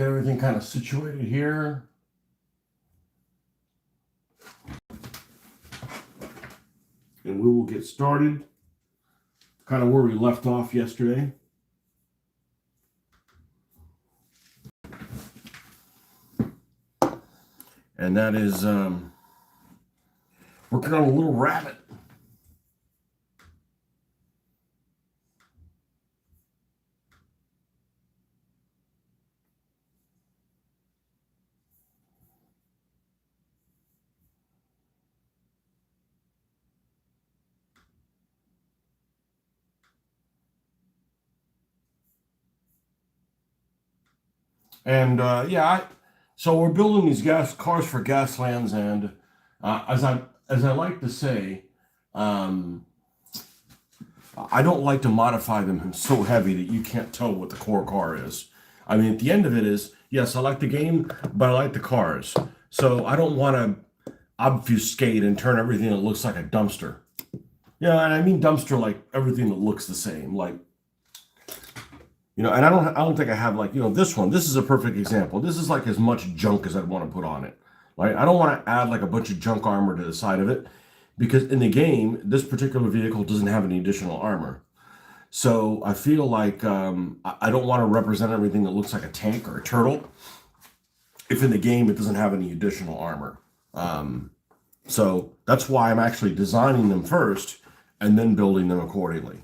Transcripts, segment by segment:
get everything kind of situated here. And we will get started kind of where we left off yesterday. And that is working on a little rabbit. And so we're building these cars for Gaslands, and as I like to say, I don't like to modify them so heavy that you can't tell what the core car is. I mean, at the end of it is, yes, I like the game, but I like the cars. So I don't want to obfuscate and turn everything that looks like a dumpster. Yeah, and I mean dumpster like everything that looks the same, like. And I don't think I have this one. This is a perfect example. This is like as much junk as I'd want to put on it. Right? I don't want to add like a bunch of junk armor to the side of it because in the game, this particular vehicle doesn't have any additional armor. So I feel like I don't want to represent everything that looks like a tank or a turtle if in the game it doesn't have any additional armor. So that's why I'm actually designing them first and then building them accordingly.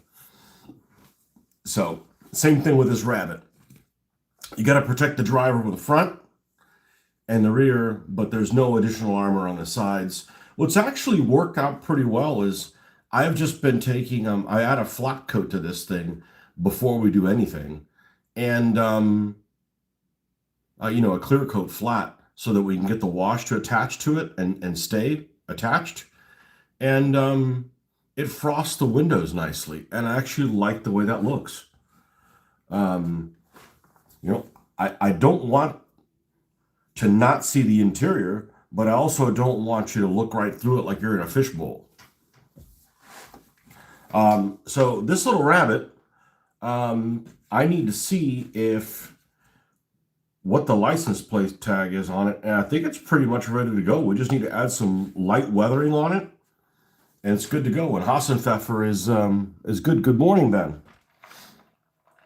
So same thing with this rabbit. You got to protect the driver with the front and the rear, but there's no additional armor on the sides. What's actually worked out pretty well is I've just been taking, I add a flat coat to this thing before we do anything. And, a clear coat flat so that we can get the wash to attach to it and stay attached. And it frosts the windows nicely. And I actually like the way that looks. I don't want to not see the interior, but I also don't want you to look right through it like you're in a fishbowl. So this little rabbit, I need to see what the license plate tag is on it, and I think it's pretty much ready to go. We just need to add some light weathering on it, and it's good to go. And Hassenpfeffer is good. Good morning, Ben.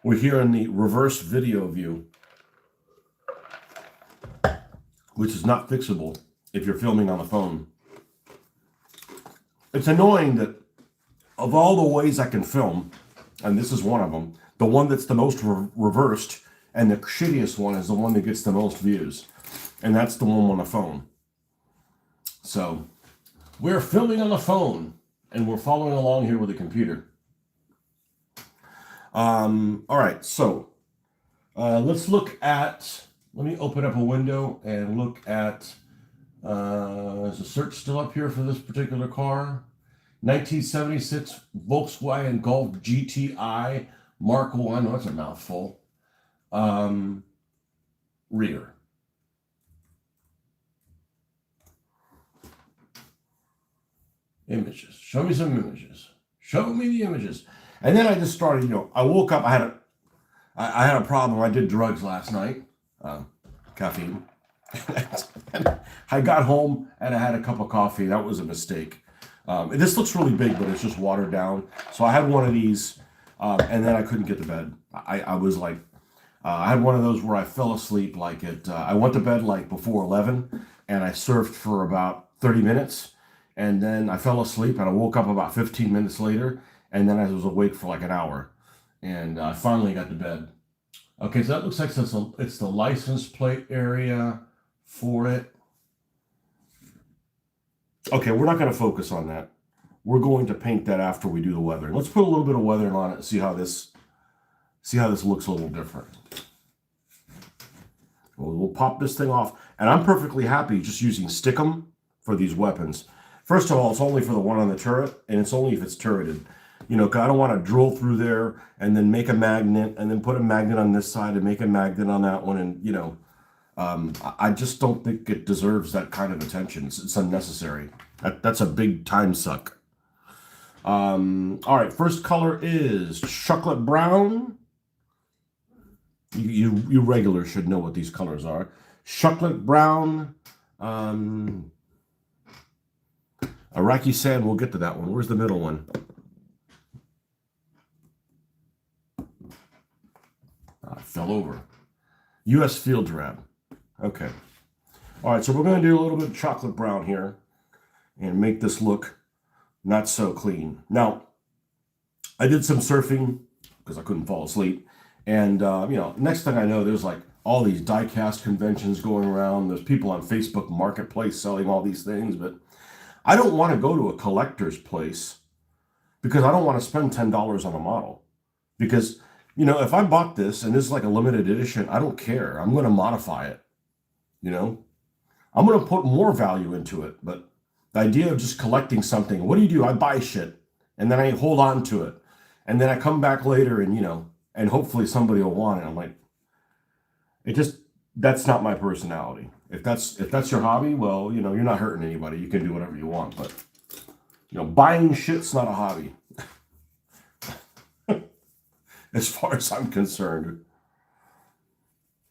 We're here in the reverse video view, which is not fixable if you're filming on the phone. It's annoying that of all the ways I can film, and this is one of them, the one that's the most reversed and the shittiest one is the one that gets the most views. And that's the one on the phone. So we're filming on the phone and we're following along here with the computer. All right, so let's look at, let me open up a window and look at, is the search still up here for this particular car? 1976 Volkswagen Golf GTI Mark 1, oh, that's a mouthful. Rear. Images, show me some images. Show me the images. And then I just started, I woke up, I had a problem. I did drugs last night, caffeine. I got home and I had a cup of coffee. That was a mistake. This looks really big, but it's just watered down. So I had one of these, and then I couldn't get to bed. I was like, I had one of those where I fell asleep I went to bed like before 11, and I surfed for about 30 minutes. And then I fell asleep and I woke up about 15 minutes later. And then I was awake for like an hour, and I finally got to bed. Okay, so that looks like it's the license plate area for it. Okay, we're not going to focus on that. We're going to paint that after we do the weathering. Let's put a little bit of weathering on it and see how this looks a little different. We'll pop this thing off, and I'm perfectly happy just using Stickum for these weapons. First of all, it's only for the one on the turret, and it's only if it's turreted. I don't want to drill through there and then make a magnet and then put a magnet on this side and make a magnet on that one. And, I just don't think it deserves that kind of attention. It's unnecessary. That's a big time suck. All right, first color is chocolate brown. You regulars should know what these colors are. Chocolate brown, Iraqi sand. We'll get to that one. Where's the middle one? I fell over. U.S. field drab. Okay. All right, so we're going to do a little bit of chocolate brown here and make this look not so clean. Now, I did some surfing because I couldn't fall asleep. And, next thing I know, there's like all these die-cast conventions going around. There's people on Facebook Marketplace selling all these things. But I don't want to go to a collector's place because I don't want to spend $10 on a model. Because, if I bought this and this is like a limited edition, I don't care. I'm going to modify it. I'm going to put more value into it. But the idea of just collecting something, what do? I buy shit and then I hold on to it. And then I come back later and, and hopefully somebody will want it. I'm like, that's not my personality. If that's your hobby, well, you're not hurting anybody. You can do whatever you want. But, buying shit's not a hobby. As far as I'm concerned.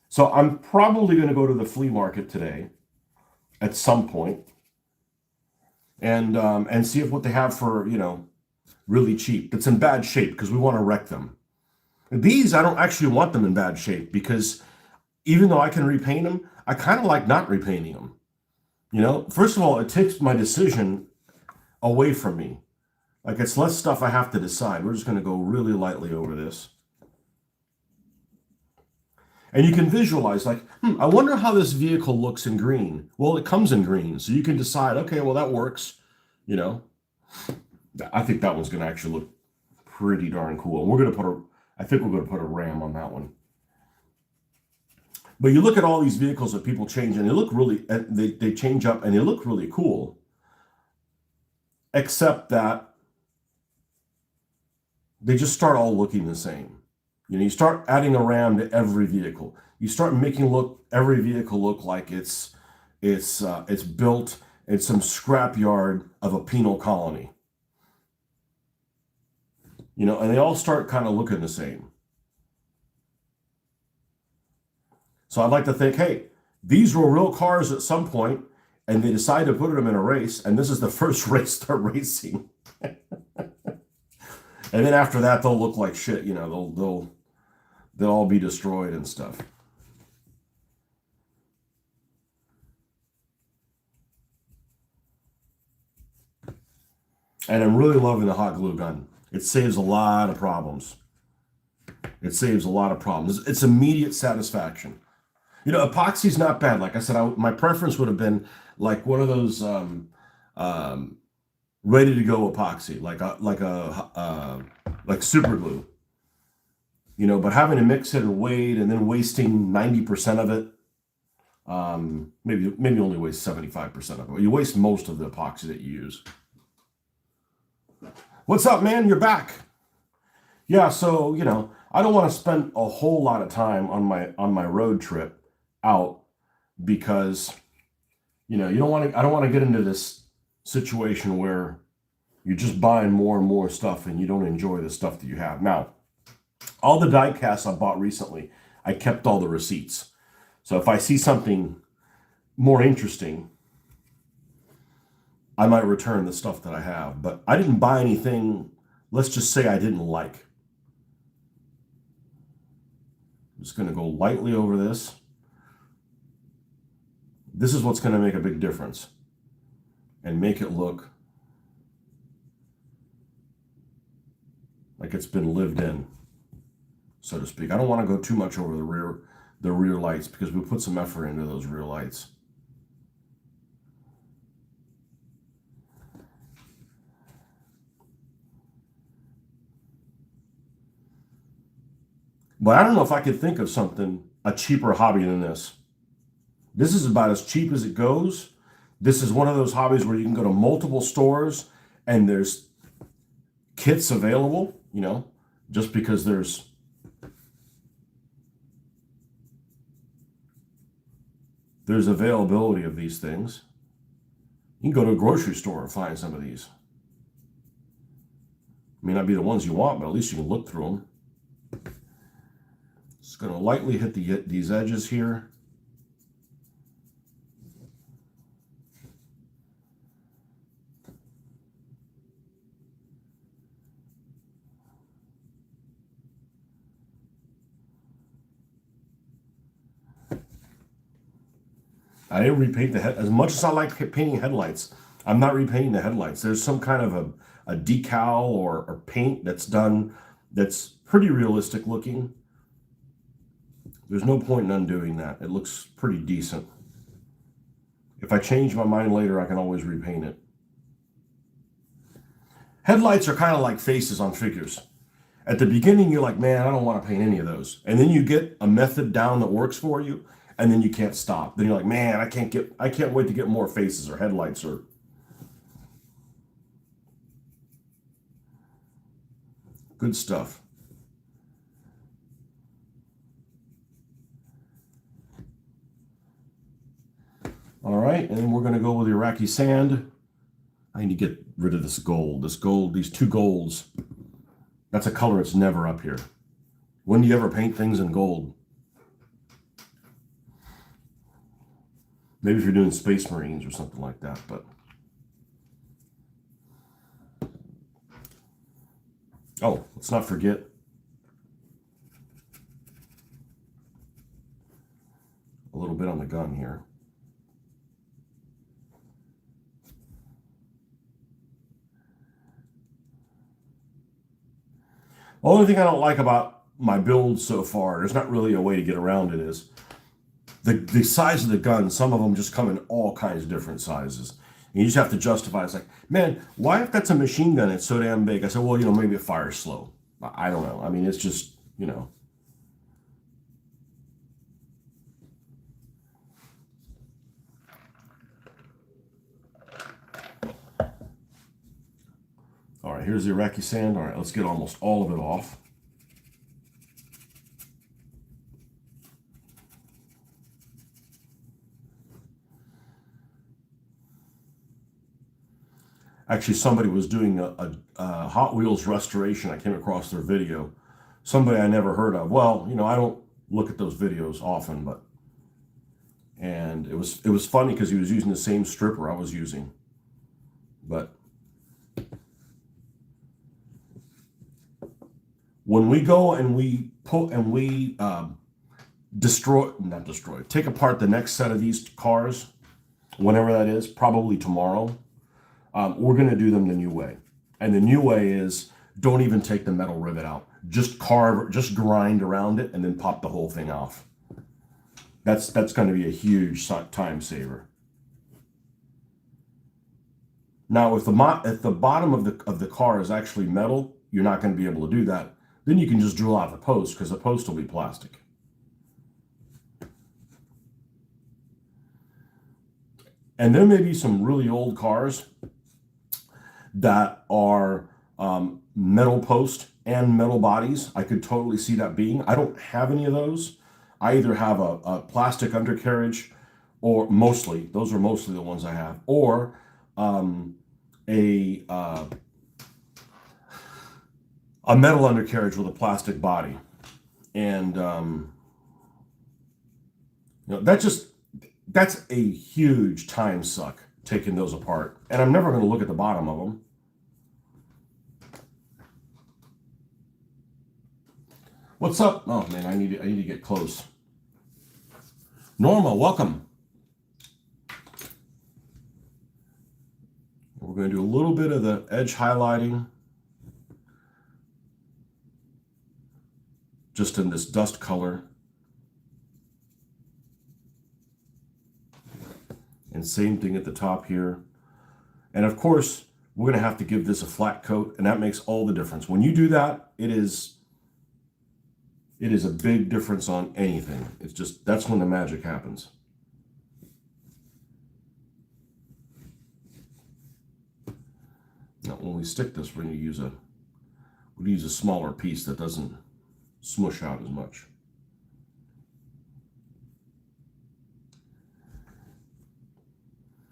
So I'm probably going to go to the flea market today at some point and see if what they have for, really cheap. It's in bad shape because we want to wreck them. These, I don't actually want them in bad shape because even though I can repaint them, I kind of like not repainting them. First of all, it takes my decision away from me. Like it's less stuff I have to decide. We're just going to go really lightly over this. And you can visualize like, I wonder how this vehicle looks in green. Well, it comes in green. So you can decide, okay, well, that works. I think that one's going to actually look pretty darn cool. I think we're going to put a ram on that one. But you look at all these vehicles that people change and they look really, they change up and they look really cool. Except that they just start all looking the same. You start adding a ram to every vehicle. You start making every vehicle look like it's built in some scrapyard of a penal colony. And they all start kind of looking the same. So I'd like to think, hey, these were real cars at some point, and they decided to put them in a race, and this is the first race they're racing. And then after that, they'll look like shit. They'll all be destroyed and stuff. And I'm really loving the hot glue gun. It saves a lot of problems. It's immediate satisfaction. Epoxy's not bad. Like I said, my preference would have been like one of those ready to go epoxy, like super glue. But having to mix it and wait and then wasting 90% of it, maybe only waste 75% of it. You waste most of the epoxy that you use. What's up, man? You're back. Yeah, so I don't want to spend a whole lot of time on my road trip out because I don't want to get into this situation where you're just buying more and more stuff and you don't enjoy the stuff that you have. Now, all the die casts I bought recently, I kept all the receipts. So if I see something more interesting, I might return the stuff that I have. But I didn't buy anything, let's just say I didn't like. I'm just going to go lightly over this. This is what's going to make a big difference and make it look like it's been lived in, so to speak. I don't want to go too much over the rear lights because we put some effort into those rear lights. But I don't know if I could think of a cheaper hobby than this. This is about as cheap as it goes. This is one of those hobbies where you can go to multiple stores and there's kits available, just because there's availability of these things. You can go to a grocery store and find some of these. May not be the ones you want, but at least you can look through them. Let's going to lightly hit these edges here. I didn't repaint the head. As much as I like painting headlights, I'm not repainting the headlights. There's some kind of a decal or paint that's done that's pretty realistic looking. There's no point in undoing that. It looks pretty decent. If I change my mind later, I can always repaint it. Headlights are kind of like faces on figures. At the beginning, you're like, man, I don't want to paint any of those. And then you get a method down that works for you, and then you can't stop. Then you're like, man, I can't wait to get more faces or headlights or. Good stuff. All right, and then we're going to go with the Iraqi sand. I need to get rid of this gold. This gold, these two golds. That's a color that's never up here. When do you ever paint things in gold? Maybe if you're doing Space Marines or something like that, but. Oh, let's not forget. A little bit on the gun here. The only thing I don't like about my build so far, there's not really a way to get around it, is the size of the gun. Some of them just come in all kinds of different sizes. And you just have to justify. It's like, man, why if that's a machine gun, it's so damn big? I said, well, maybe it fires slow. I don't know. I mean, it's just, All right, here's the Iraqi sand. All right, let's get almost all of it off. Actually, somebody was doing a Hot Wheels restoration. I came across their video. Somebody I never heard of. Well, I don't look at those videos often, and it was funny because he was using the same stripper I was using. But when we go and we take apart the next set of these cars, whenever that is, probably tomorrow, we're going to do them the new way. And the new way is, don't even take the metal rivet out. Just grind around it and then pop the whole thing off. That's going to be a huge time saver. Now, if the bottom of the car is actually metal, you're not going to be able to do that. Then you can just drill out the post, because the post will be plastic. And there may be some really old cars that are metal post and metal bodies. I could totally see that being. I don't have any of those. I either have a plastic undercarriage, or those are mostly the ones I have, or a metal undercarriage with a plastic body. And that's a huge time suck, taking those apart. And I'm never going to look at the bottom of them. What's up? Oh man, I need to get close. Norma, welcome. We're going to do a little bit of the edge highlighting, just in this dust color. And same thing at the top here. And of course, we're going to have to give this a flat coat, and that makes all the difference. When you do that, it is a big difference on anything. It's just, that's when the magic happens. Now, when we stick this, we're going to use a smaller piece that doesn't smush out as much.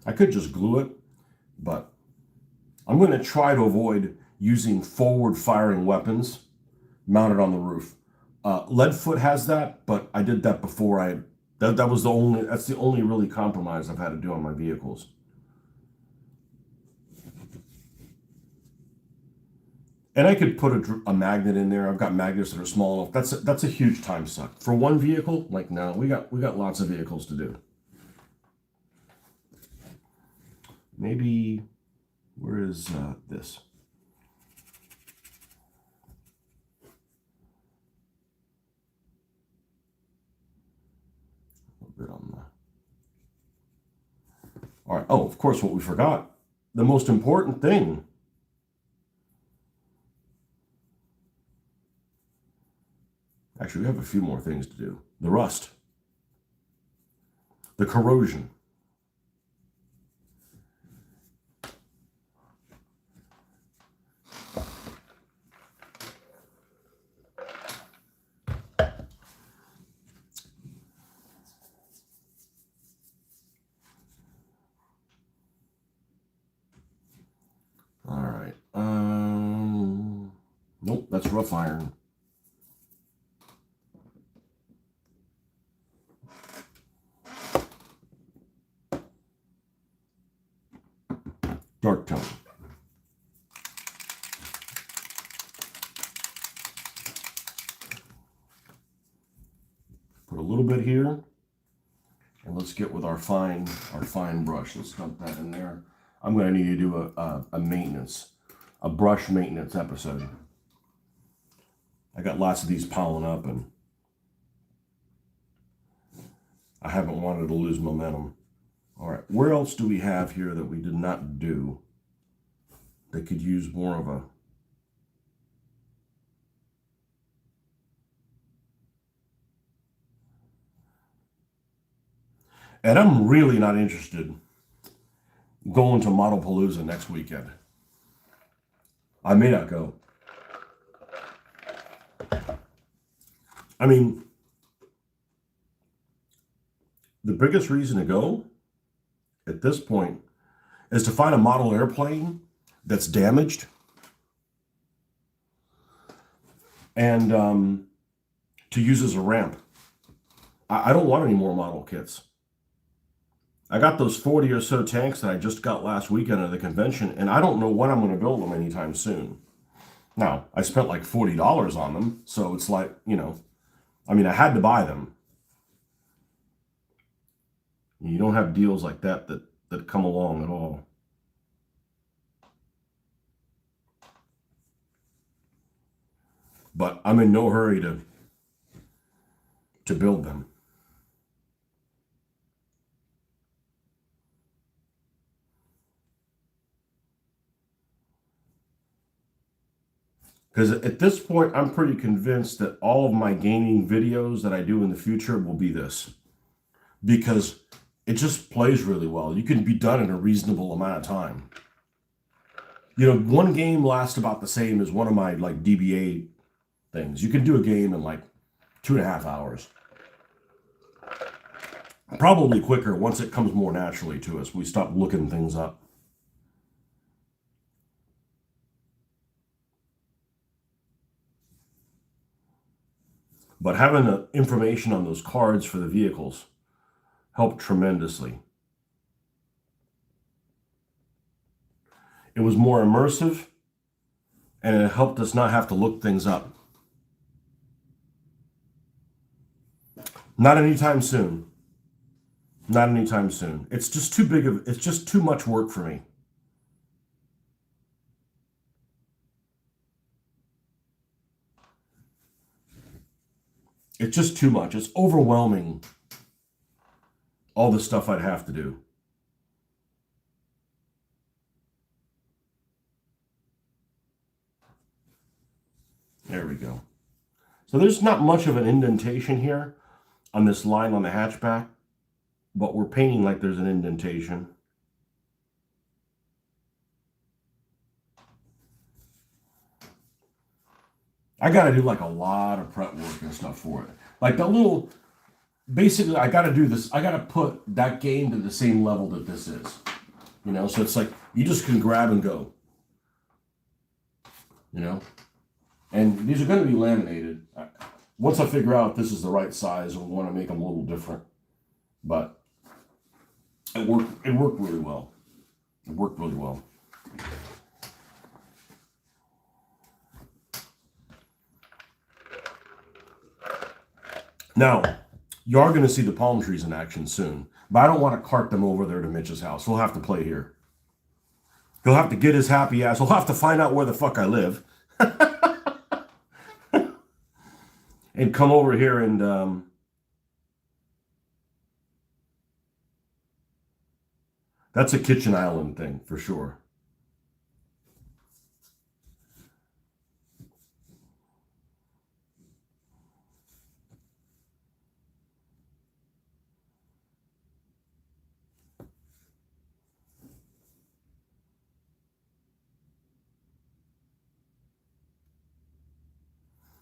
I could just glue it, but I'm going to try to avoid using forward firing weapons mounted on the roof. Leadfoot has that, but I did that before. That's the only really compromise I've had to do on my vehicles. And I could put a magnet in there. I've got magnets that are small enough. That's a huge time suck for one vehicle. Like, no, we got lots of vehicles to do. Maybe where is this? A little bit on the. All right. Oh, of course, what we forgot. The most important thing. Actually, we have a few more things to do. The rust. The corrosion. All right. Nope, that's rough iron. Dark tone. Put a little bit here, and let's get with our fine brush. Let's dump that in there. I'm going to need to do a brush maintenance episode. I got lots of these piling up, and I haven't wanted to lose momentum. All right, where else do we have here that we did not do that could use more of a... And I'm really not interested going to Model Palooza next weekend. I may not go. I mean, the biggest reason to go at this point is to find a model airplane that's damaged and to use as a ramp. I don't want any more model kits. I got those 40 or so tanks that I just got last weekend at the convention, and I don't know when I'm going to build them anytime soon. Now, I spent like $40 on them, so it's like, I mean, I had to buy them. You don't have deals like that come along at all. But I'm in no hurry to build them. Because at this point, I'm pretty convinced that all of my gaming videos that I do in the future will be this. Because it just plays really well. You can be done in a reasonable amount of time. One game lasts about the same as one of my like DBA things. You can do a game in like 2.5 hours. Probably quicker once it comes more naturally to us. We stop looking things up. But having the information on those cards for the vehicles helped tremendously. It was more immersive, and it helped us not have to look things up. Not anytime soon. Not anytime soon. It's just it's just too much work for me. It's just too much. It's overwhelming, all the stuff I'd have to do. There we go. So there's not much of an indentation here on this line on the hatchback, but we're painting like there's an indentation. I got to do like a lot of prep work and stuff for it. Like basically I got to do this. I got to put that game to the same level that this is, so it's like, you just can grab and go, and these are going to be laminated. once I figure out this is the right size, I want to make them a little different. But it worked really well. It worked really well. Now, you are going to see the palm trees in action soon, but I don't want to cart them over there to Mitch's house. We'll have to play here. He'll have to get his happy ass. He'll have to find out where the fuck I live. And come over here and that's a kitchen island thing for sure.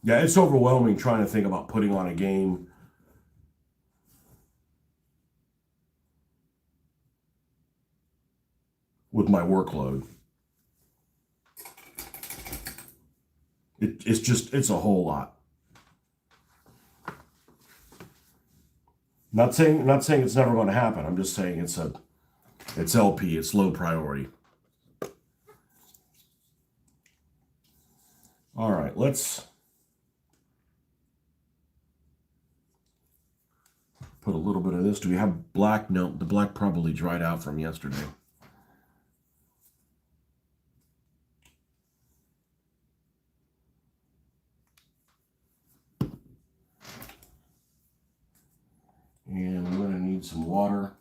Yeah, it's overwhelming trying to think about putting on a game with my workload. It's a whole lot. Not saying it's never going to happen. I'm just saying it's LP. It's low priority. All right, let's put a little bit of this. Do we have black? No, the black probably dried out from yesterday. And I'm going to need some water.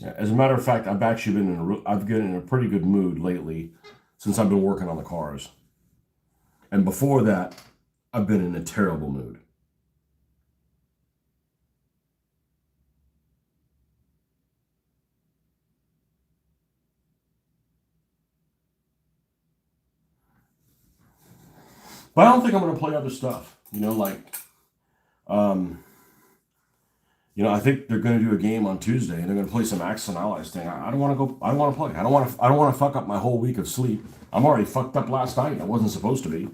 Yeah, as a matter of fact, I've actually I've been in a pretty good mood lately since I've been working on the cars. And before that, I've been in a terrible mood. But I don't think I'm going to play other stuff. Um, I think they're going to do a game on Tuesday, and they're going to play some Axel and Allies thing. I don't want to go. I don't want to play. I don't want to fuck up my whole week of sleep. I'm already fucked up last night. I wasn't supposed to be.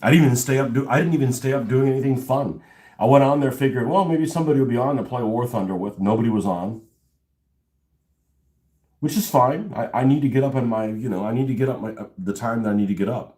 I didn't even stay up. I didn't even stay up doing anything fun. I went on there figuring, well, maybe somebody will be on to play War Thunder with. Nobody was on, which is fine. I need to get up I need to get up the time that I need to get up.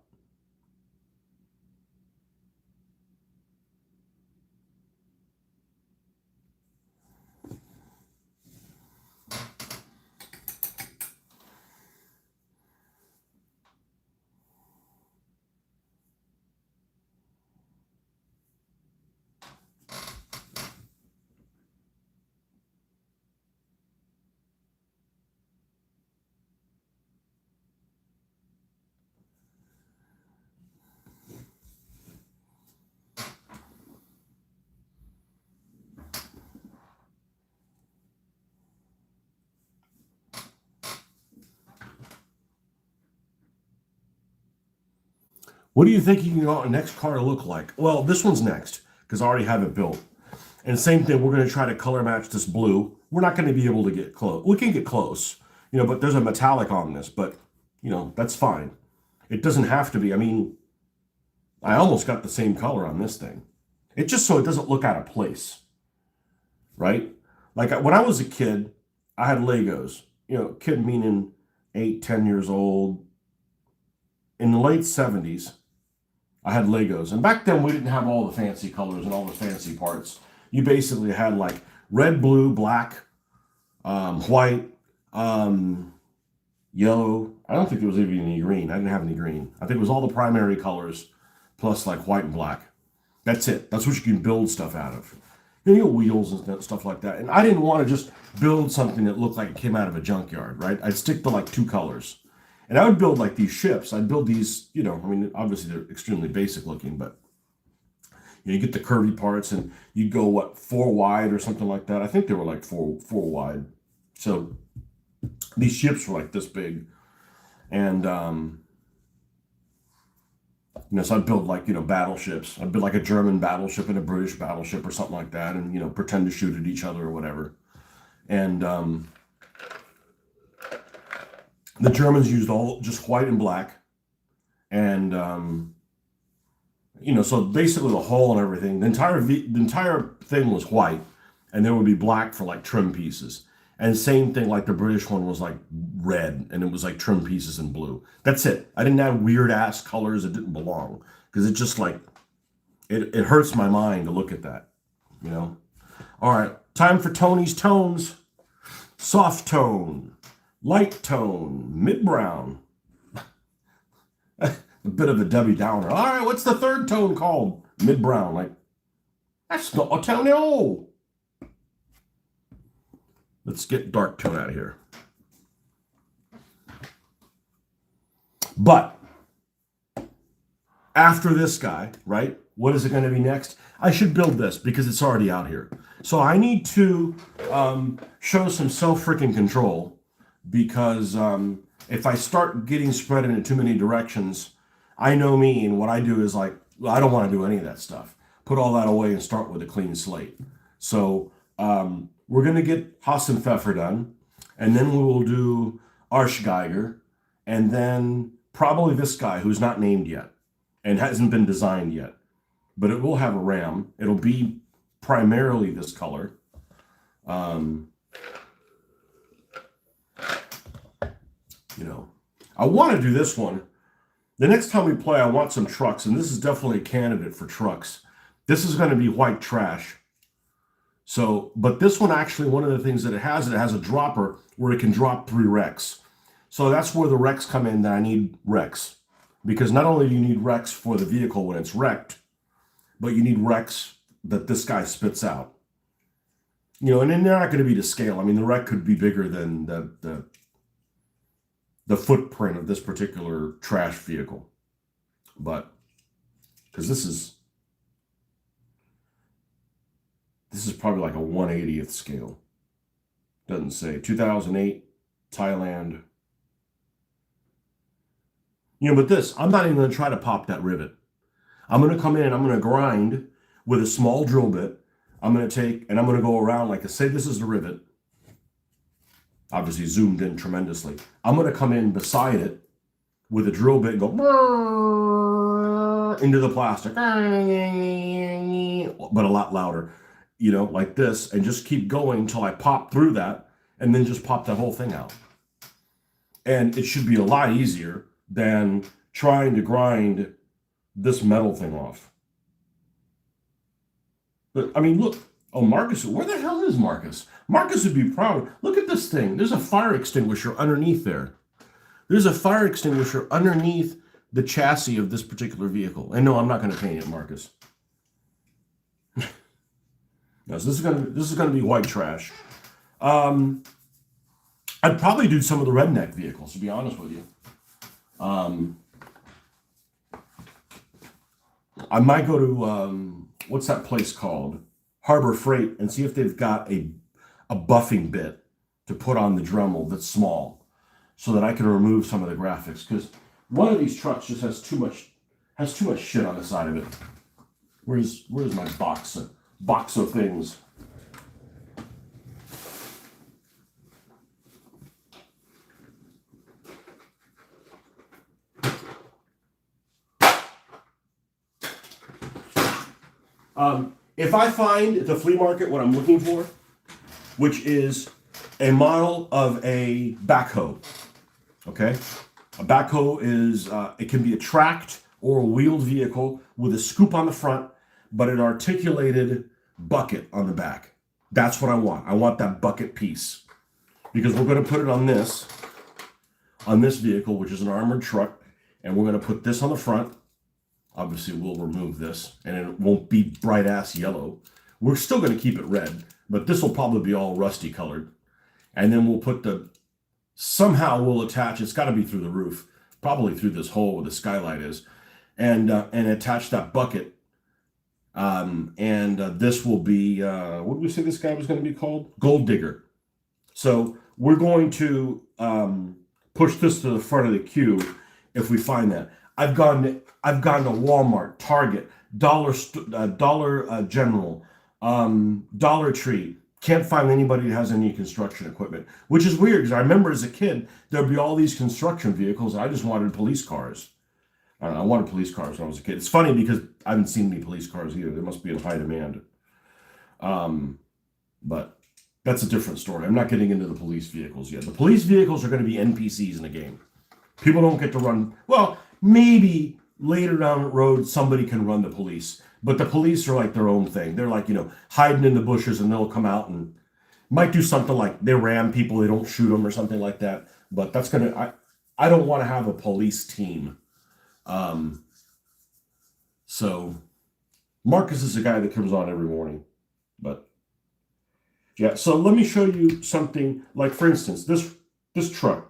What do you think you want the next car to look like? Well, this one's next because I already have it built. And same thing, we're going to try to color match this blue. We're not going to be able to get close. We can get close, but there's a metallic on this, but, that's fine. It doesn't have to be. I mean, I almost got the same color on this thing. It's just so it doesn't look out of place, right? Like when I was a kid, I had Legos. Kid meaning 8, 10 years old. In the late 70s, I had Legos. And back then, we didn't have all the fancy colors and all the fancy parts. You basically had like red, blue, black, white, yellow. I don't think there was even any green. I didn't have any green. I think it was all the primary colors plus like white and black. That's it. That's what you can build stuff out of. Wheels and stuff like that. And I didn't want to just build something that looked like it came out of a junkyard, right? I'd stick to like 2 colors. And I would build like these ships. I'd build these, obviously they're extremely basic looking, but you get the curvy parts and you'd go, 4 wide or something like that. I think they were like four wide. So these ships were like this big. And, so I'd build like, battleships. I'd build like a German battleship and a British battleship or something like that. And, pretend to shoot at each other or whatever. And, The Germans used all just white and black, and so basically the hull and everything, the entire thing was white, and there would be black for like trim pieces. And same thing, like the British one was like red, and it was like trim pieces in blue. That's it. I didn't have weird ass colors that didn't belong, because it just like it hurts my mind to look at that. All right, time for Tony's tones. Soft tone, light tone, mid brown. A bit of a Debbie Downer. All right, what's the third tone called? Mid brown. Like, that's not a tone at all. Let's get dark tone out of here. But after this guy, right? What is it going to be next? I should build this because it's already out here. So I need to show some self-freaking control, because if I start getting spread into too many directions, I know me, and what I do is like, well, I don't want to do any of that stuff. Put all that away and start with a clean slate. So we're going to get Hassan Pfeffer done, and then we will do Arschgeiger, and then probably this guy who's not named yet and hasn't been designed yet. But it will have a ram. It'll be primarily this color. I want to do this one. The next time we play, I want some trucks, and this is definitely a candidate for trucks. This is going to be white trash. So, but this one actually, one of the things that it has a dropper where it can drop 3 wrecks. So that's where the wrecks come in, that I need wrecks. Because not only do you need wrecks for the vehicle when it's wrecked, but you need wrecks that this guy spits out. And then they're not going to be to scale. I mean, the wreck could be bigger than the footprint of this particular trash vehicle. But, because this is probably like a 1/80th scale. Doesn't say. 2008, Thailand. But this, I'm not even going to try to pop that rivet. I'm going to come in and I'm going to grind with a small drill bit. I'm going to take, and I'm going to go around, like, say this is the rivet. Obviously zoomed in tremendously. I'm going to come in beside it with a drill bit and go into the plastic, but a lot louder, like this, and just keep going until I pop through that, and then just pop that whole thing out. And it should be a lot easier than trying to grind this metal thing off. But I mean, look. Oh, Marcus, where the hell is Marcus? Marcus would be proud. Look at this thing. There's a fire extinguisher underneath there. There's a fire extinguisher underneath the chassis of this particular vehicle. And no, I'm not going to paint it, Marcus. No, so this is going to be white trash. I'd probably do some of the redneck vehicles, to be honest with you. I might go to what's that place called? Harbor Freight, and see if they've got a buffing bit to put on the Dremel that's small, so that I can remove some of the graphics, because one of these trucks just has too much shit on the side of it. Where's my box of things? If I find at the flea market what I'm looking for, which is a model of a backhoe, okay? A backhoe is, it can be a tracked or a wheeled vehicle with a scoop on the front, but an articulated bucket on the back. That's what I want. I want that bucket piece, because we're going to put it on this vehicle, which is an armored truck, and we're going to put this on the front. Obviously, we'll remove this, and it won't be bright-ass yellow. We're still going to keep it red, but this will probably be all rusty colored. And then we'll put somehow we'll attach, it's got to be through the roof, probably through this hole where the skylight is, and attach that bucket. This will be, what did we say this guy was going to be called? Gold Digger. So we're going to push this to the front of the queue if we find that. I've gone to Walmart, Target, Dollar General, Dollar Tree, Can't find anybody that has any construction equipment, which is weird because I remember as a kid, there'd be all these construction vehicles. And I just wanted police cars. I don't know, I wanted police cars when I was a kid. It's funny because I haven't seen any police cars either. They must be in high demand. But that's a different story. I'm not getting into the police vehicles yet. The police vehicles are going to be NPCs in the game. People don't get to run. Well, maybe later down the road, somebody can run the police. But the police are like their own thing. They're like, hiding in the bushes, and they'll come out and might do something like they ram people, they don't shoot them or something like that. But that's going to, I don't want to have a police team. So Marcus is a guy that comes on every morning. But yeah, so let me show you something like, for instance, this truck.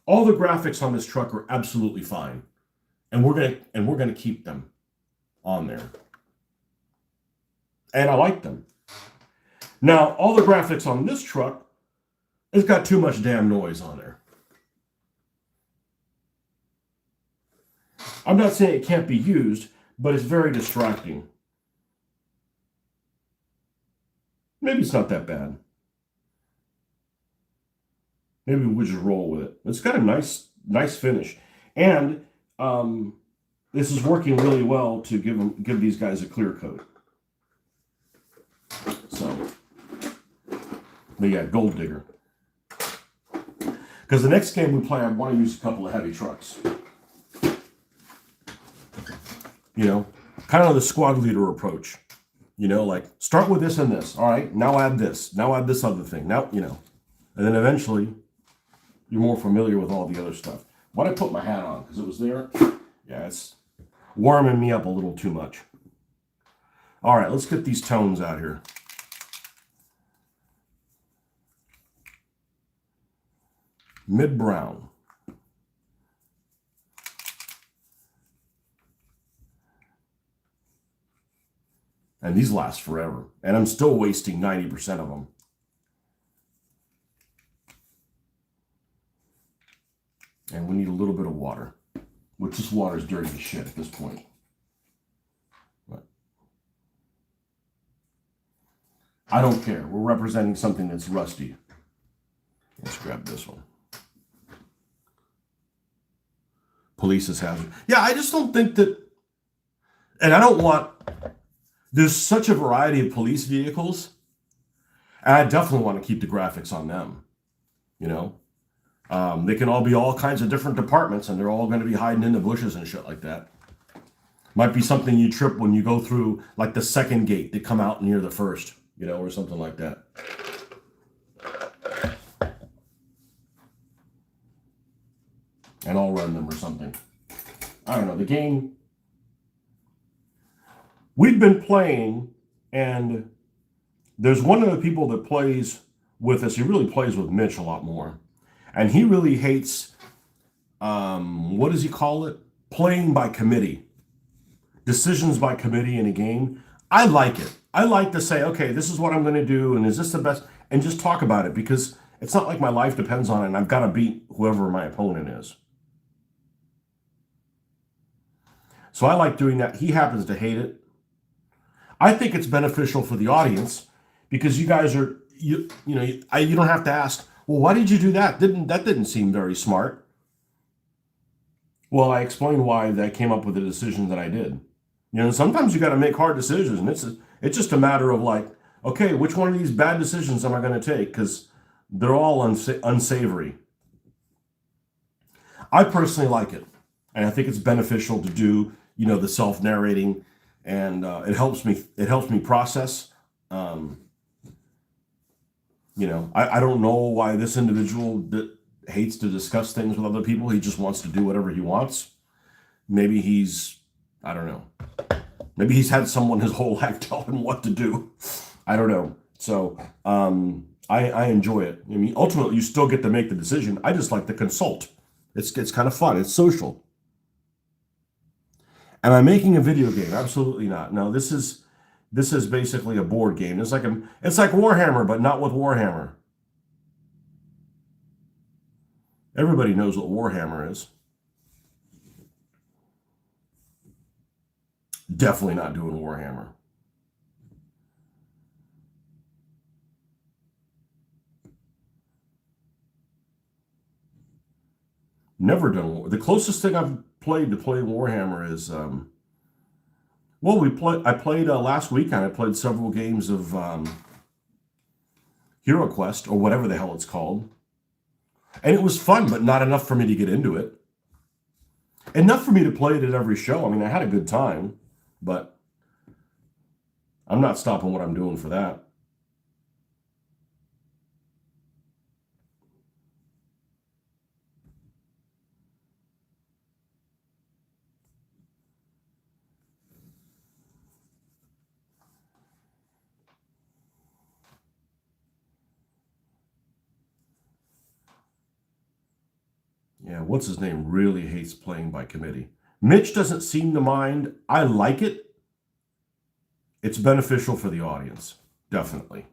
All the graphics on this truck are absolutely fine. And we're gonna keep them on there. And I like them. Now, all the graphics on this truck, it's got too much damn noise on there. I'm not saying it can't be used, but it's very distracting. Maybe it's not that bad. Maybe we'll just roll with it. It's got a nice finish. And this is working really well to give these guys a clear coat. So, but yeah, Gold Digger. Because the next game we play, I want to use a couple of heavy trucks. Kind of the squad leader approach. Like start with this and this. All right, now add this. Now add this other thing. Now, and then eventually you're more familiar with all the other stuff. Why'd I put my hat on? Because it was there. Yeah, it's warming me up a little too much. All right, let's get these tones out here. Mid-brown. And these last forever. And I'm still wasting 90% of them. And we need a little bit of water. Which this water is dirty as shit at this point. But I don't care. We're representing something that's rusty. Let's grab this one. Police is hazard. Yeah, I just don't think that... And I don't want... There's such a variety of police vehicles. And I definitely want to keep the graphics on them. They can all be all kinds of different departments, and they're all going to be hiding in the bushes and shit like that. Might be something you trip when you go through, like the second gate. They come out near the first, or something like that. And I'll run them or something. I don't know. The game... We've been playing, and there's one of the people that plays with us. He really plays with Mitch a lot more. And he really hates, what does he call it? Playing by committee. Decisions by committee in a game. I like it. I like to say, okay, this is what I'm going to do, and is this the best? And just talk about it, because it's not like my life depends on it, and I've got to beat whoever my opponent is. So I like doing that. He happens to hate it. I think it's beneficial for the audience, because you guys are, you don't have to ask, well, why did you do that? That didn't seem very smart. Well, I explained why I came up with the decision that I did. Sometimes you got to make hard decisions, and it's just a matter of like, okay, which one of these bad decisions am I going to take? Because they're all unsavory. I personally like it, and I think it's beneficial to do, the self-narrating. And it helps me process. I don't know why this individual that hates to discuss things with other people. He just wants to do whatever he wants. Maybe I don't know. Maybe he's had someone his whole life tell him what to do. I don't know. So I enjoy it. I mean, ultimately, you still get to make the decision. I just like to consult. It's kind of fun. It's social. Am I making a video game? Absolutely not. No, this is basically a board game. It's like Warhammer, but not with Warhammer. Everybody knows what Warhammer is. Definitely not doing Warhammer. Never done. The closest thing I've played to playing Warhammer is I played last weekend. I played several games of Hero Quest or whatever the hell it's called, and it was fun, but not enough for me to get into it. Enough for me to play it at every show. I mean, I had a good time, but I'm not stopping what I'm doing for that. Yeah, what's his name really hates playing by committee. Mitch doesn't seem to mind. I like it. It's beneficial for the audience, definitely.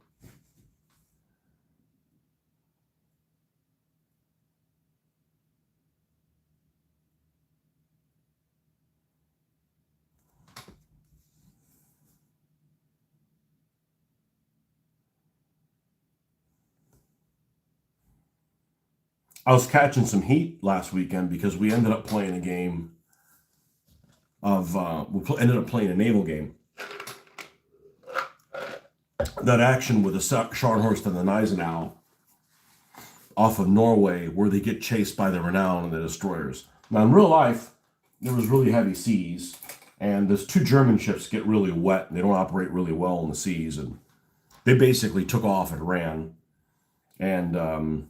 I was catching some heat last weekend because we ended up playing a game of ended up playing a naval game. That action with the Scharnhorst and the Gneisenau off of Norway, where they get chased by the Renown and the destroyers. Now, in real life, there was really heavy seas, and those two German ships get really wet, and they don't operate really well in the seas, and they basically took off and ran. And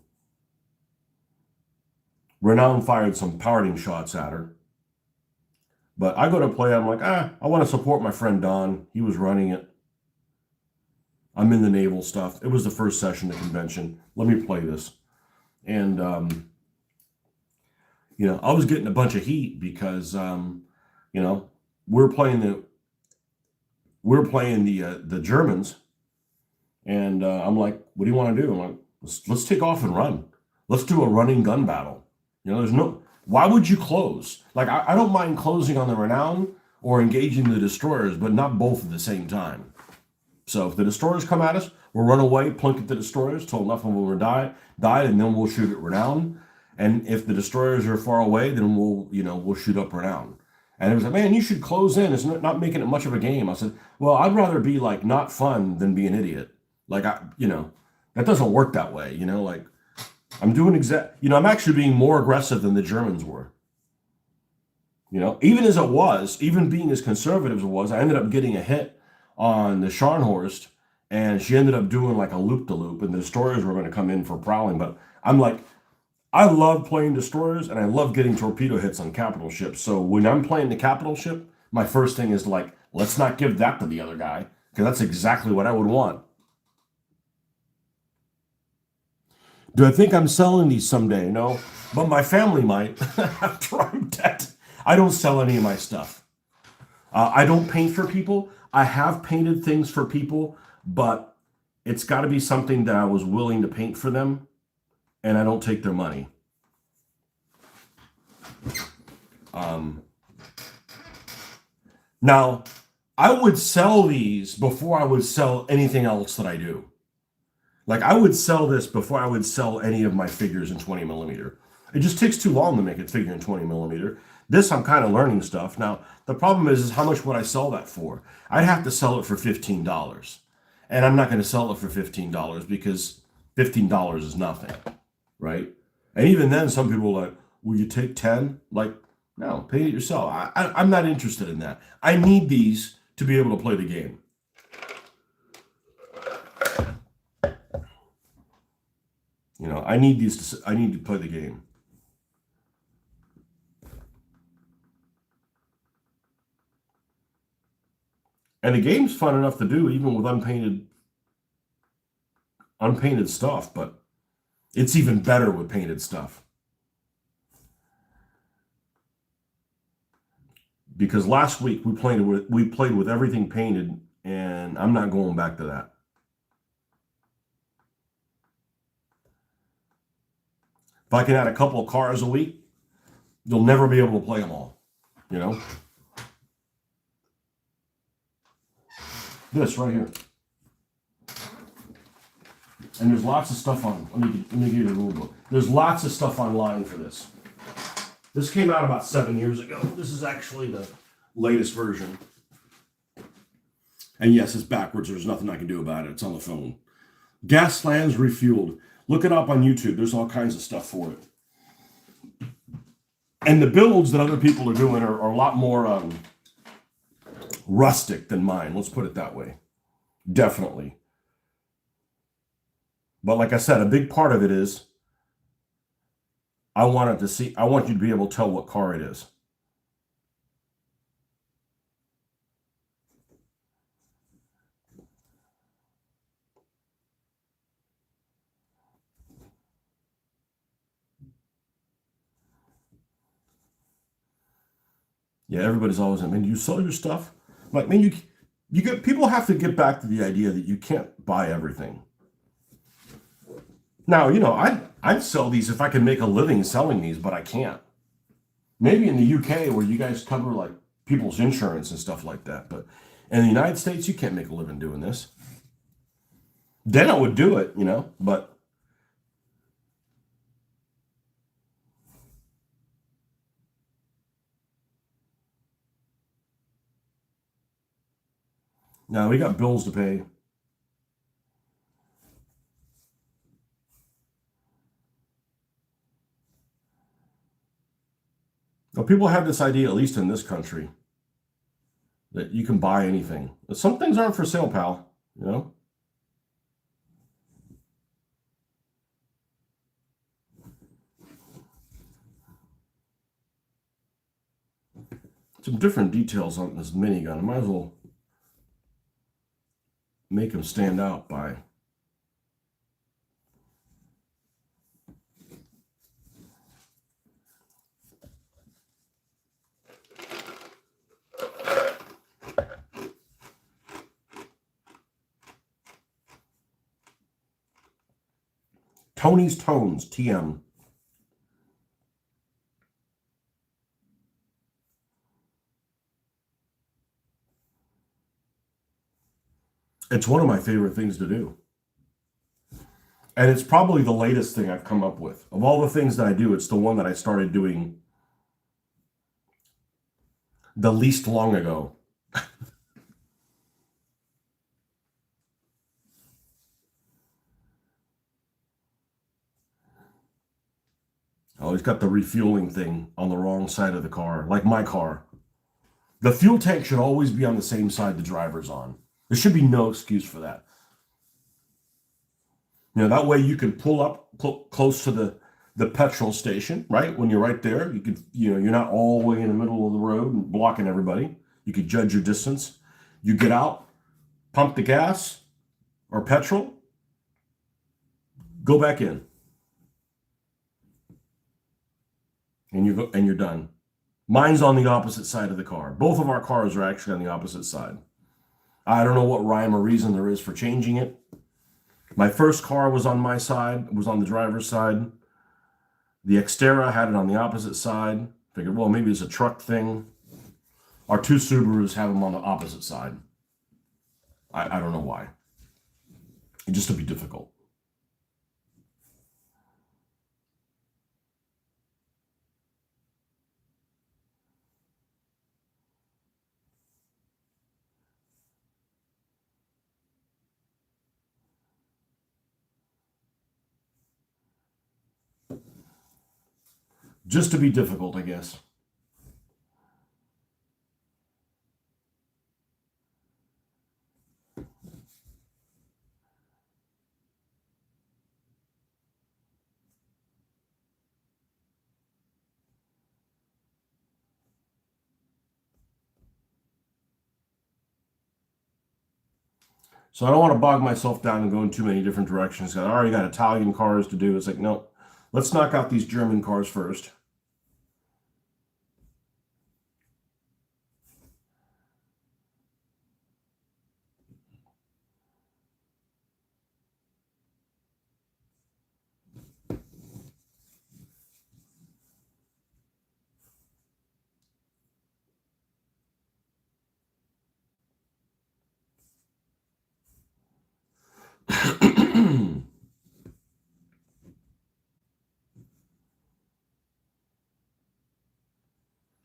Renown fired some parting shots at her. But I go to play, I'm like, I want to support my friend Don. He was running it. I'm in the naval stuff. It was the first session of the convention. Let me play this. And, I was getting a bunch of heat because, we're playing the Germans. And I'm like, what do you want to do? I'm like, let's take off and run. Let's do a running gun battle. Why would you close? Like, I don't mind closing on the Renown or engaging the destroyers, but not both at the same time. So if the destroyers come at us, we'll run away, plunk at the destroyers till enough of them are died, and then we'll shoot at Renown. And if the destroyers are far away, then we'll shoot up Renown. And it was like, man, you should close in. It's not making it much of a game. I said, well, I'd rather be like not fun than be an idiot. Like that doesn't work that way. Like I'm doing I'm actually being more aggressive than the Germans were. Even as it was, even being as conservative as it was, I ended up getting a hit on the Scharnhorst, and she ended up doing like a loop-de-loop, and the destroyers were going to come in for prowling. But I'm like, I love playing destroyers, and I love getting torpedo hits on capital ships. So when I'm playing the capital ship, my first thing is like, let's not give that to the other guy, because that's exactly what I would want. Do I think I'm selling these someday? No, but my family might after I'm dead. I don't sell any of my stuff. I don't paint for people. I have painted things for people, but it's got to be something that I was willing to paint for them, and I don't take their money. Now, I would sell these before I would sell anything else that I do. Like, I would sell this before I would sell any of my figures in 20 millimeter. It just takes too long to make a figure in 20 millimeter. This, I'm kind of learning stuff. Now, the problem is how much would I sell that for? I'd have to sell it for $15. And I'm not going to sell it for $15 because $15 is nothing, right? And even then, some people are like, will you take 10? Like, no, pay it yourself. I'm not interested in that. I need these to be able to play the game. I need these I need to play the game. And the game's fun enough to do even with unpainted stuff, but it's even better with painted stuff. Because last week we played with everything painted, and I'm not going back to that. If I can add a couple of cars a week, you'll never be able to play them all. This right here. And there's lots of stuff on. Let me give you a rule book. There's lots of stuff online for this. This came out about 7 years ago. This is actually the latest version. And yes, it's backwards. There's nothing I can do about it. It's on the phone. Gasland's refueled. Look it up on YouTube. There's all kinds of stuff for it. And the builds that other people are doing are a lot more rustic than mine. Let's put it that way. Definitely. But like I said, a big part of it is I want you to be able to tell what car it is. Yeah, everybody's always like, man, you sell your stuff? Like, man, people have to get back to the idea that you can't buy everything. Now, I'd sell these if I could make a living selling these, but I can't. Maybe in the UK where you guys cover like people's insurance and stuff like that, but in the United States, you can't make a living doing this. Then I would do it, but now we got bills to pay. Now, people have this idea, at least in this country, that you can buy anything. But some things aren't for sale, pal, Some different details on this minigun. I might as well make them stand out by Tony's Tones, TM. It's one of my favorite things to do. And it's probably the latest thing I've come up with. Of all the things that I do, it's the one that I started doing the least long ago. Oh, he's got the refueling thing on the wrong side of the car, like my car. The fuel tank should always be on the same side the driver's on. There should be no excuse for that. That way you can pull up close to the petrol station, right? When you're right there, you can, you're not all the way in the middle of the road and blocking everybody. You could judge your distance. You get out, pump the gas or petrol, go back in. And you're done. Mine's on the opposite side of the car. Both of our cars are actually on the opposite side. I don't know what rhyme or reason there is for changing it. My first car was on my side, was on the driver's side. The Xterra had it on the opposite side. Figured, well, maybe it's a truck thing. Our two Subarus have them on the opposite side. I don't know why. It just to be difficult. Just to be difficult, I guess. So I don't want to bog myself down and go in too many different directions. I already got Italian cars to do. It's like, no, let's knock out these German cars first.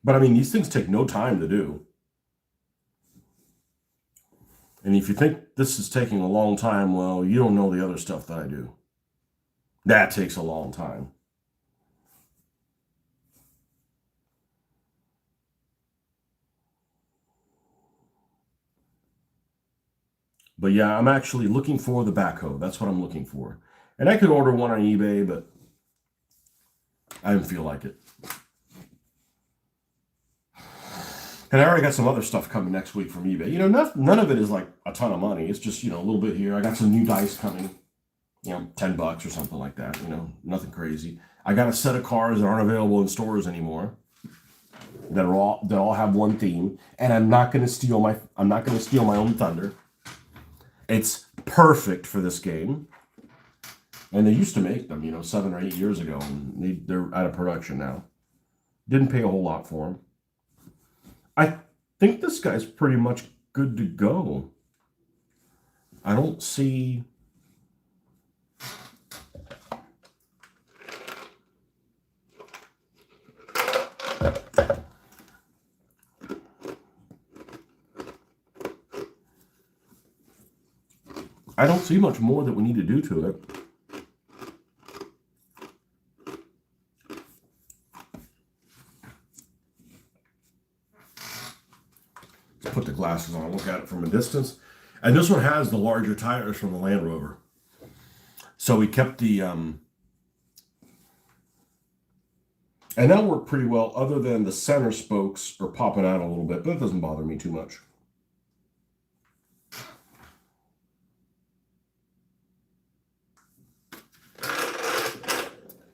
But I mean, these things take no time to do. And if you think this is taking a long time, well, you don't know the other stuff that I do. That takes a long time. But yeah, I'm actually looking for the backhoe. That's what I'm looking for. And I could order one on eBay, but I didn't feel like it. And I already got some other stuff coming next week from eBay. You know, none of it is like a ton of money. It's just, you know, a little bit here. I got some new dice coming, you know, $10 or something like that. You know, nothing crazy. I got a set of cars that aren't available in stores anymore. That all have one theme. And I'm not going to steal my own thunder. It's perfect for this game. And they used to make them, you know, 7 or 8 years ago, and they're out of production now. Didn't pay a whole lot for them. I think this guy's pretty much good to go. I don't see... I don't see much more that we need to do to it. Let's put the glasses on, look at it from a distance. And this one has the larger tires from the Land Rover. So we kept the... and that worked pretty well, other than the center spokes are popping out a little bit, but it doesn't bother me too much.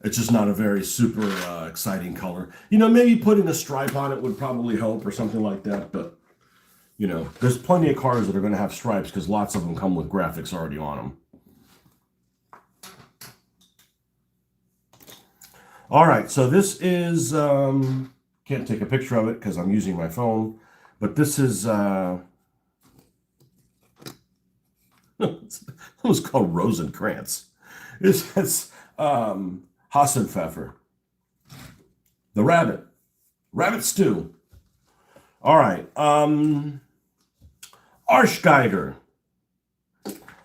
It's just not a very super exciting color. You know, maybe putting a stripe on it would probably help or something like that. But, you know, there's plenty of cars that are going to have stripes because lots of them come with graphics already on them. All right, so this is, can't take a picture of it because I'm using my phone. But this is, it was called Rosencrantz. It's Hassenpfeffer. The rabbit stew. All right. Arschgeiger.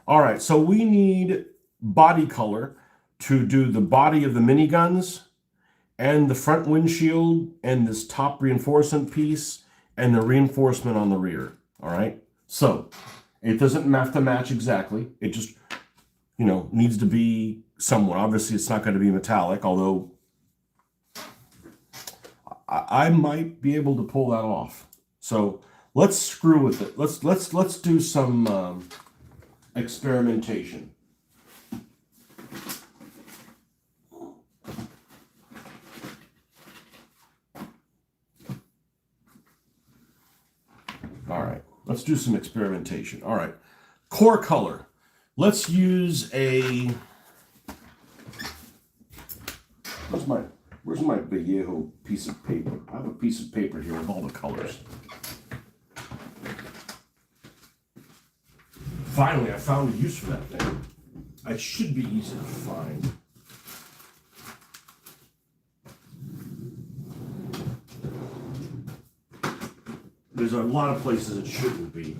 All right, so we need body color to do the body of the miniguns and the front windshield and this top reinforcement piece and the reinforcement on the rear. All right, so it doesn't have to match exactly. It just, you know, needs to be somewhat. Obviously, it's not going to be metallic, although I might be able to pull that off. So let's screw with it. Let's do some experimentation. All right, let's do some experimentation. All right, core color. Let's use a... Where's my Vallejo piece of paper? I have a piece of paper here with all the colors. Finally, I found a use for that thing. It should be easy to find. There's a lot of places it shouldn't be.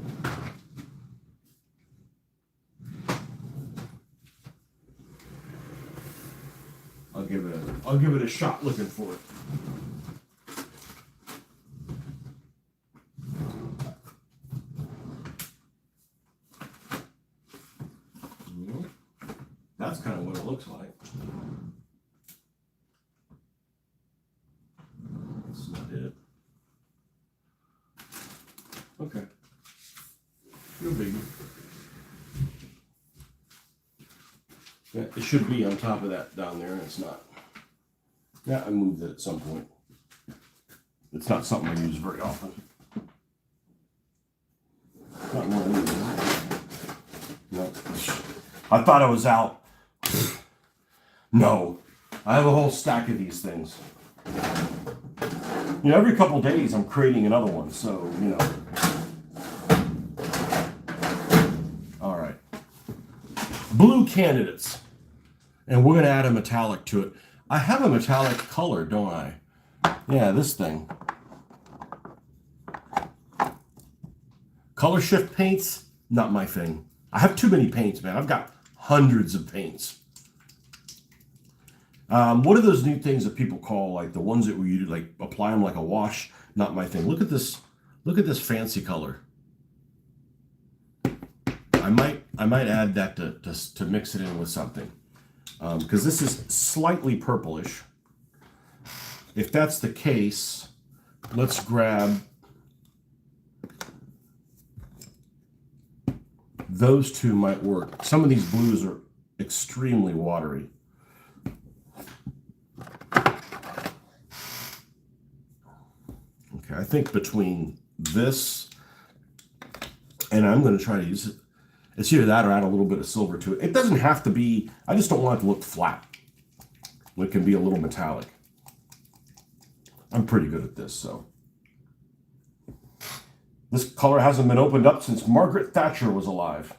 I'll give it a shot looking for it. That's kind of what it looks like. That's not it. Okay. No biggie. Yeah, it should be on top of that down there, and it's not. Yeah, I moved it at some point. It's not something I use very often. Not more than no. I thought I was out. No. I have a whole stack of these things. You know, every couple days I'm creating another one, so, you know. All right. Blue candidates. And we're going to add a metallic to it. I have a metallic color, don't I? Yeah, this thing. Color shift paints, not my thing. I have too many paints, man. I've got hundreds of paints. What are those new things that people call, like the ones that you like apply them like a wash? Not my thing. Look at this. Look at this fancy color. I might add that to mix it in with something, because this is slightly purplish. If that's the case, let's grab those two. Might work. Some of these blues are extremely watery. Okay, I think between this and I'm going to try to use it. It's either that or add a little bit of silver to it. It doesn't have to be, I just don't want it to look flat. It can be a little metallic. I'm pretty good at this, so. This color hasn't been opened up since Margaret Thatcher was alive.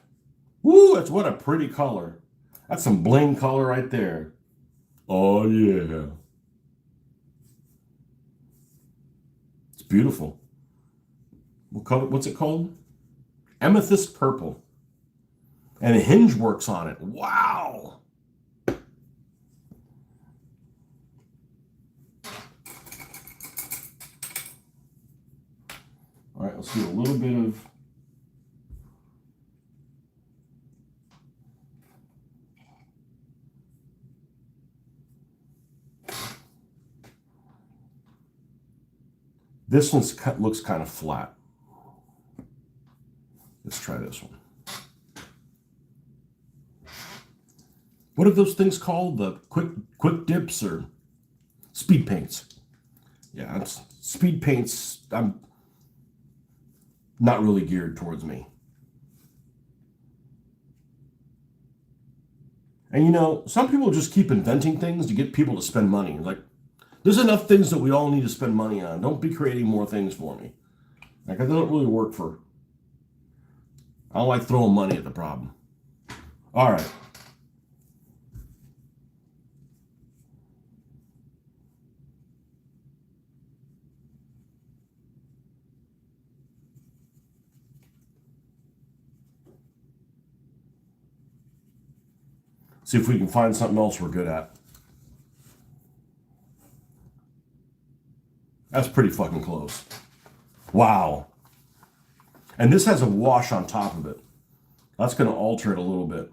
Woo, that's what a pretty color. That's some bling color right there. Oh, yeah. It's beautiful. What color, what's it called? Amethyst purple. And a hinge works on it. Wow. All right, let's do a little bit of this one looks kind of flat. Let's try this one. What are those things called? The quick dips or speed paints? Yeah, it's speed paints. I'm not really geared towards me. And you know, some people just keep inventing things to get people to spend money. Like, there's enough things that we all need to spend money on. Don't be creating more things for me. Like, that doesn't really work for. I don't like throwing money at the problem. All right. See if we can find something else we're good at. That's pretty fucking close. Wow. And this has a wash on top of it. That's going to alter it a little bit.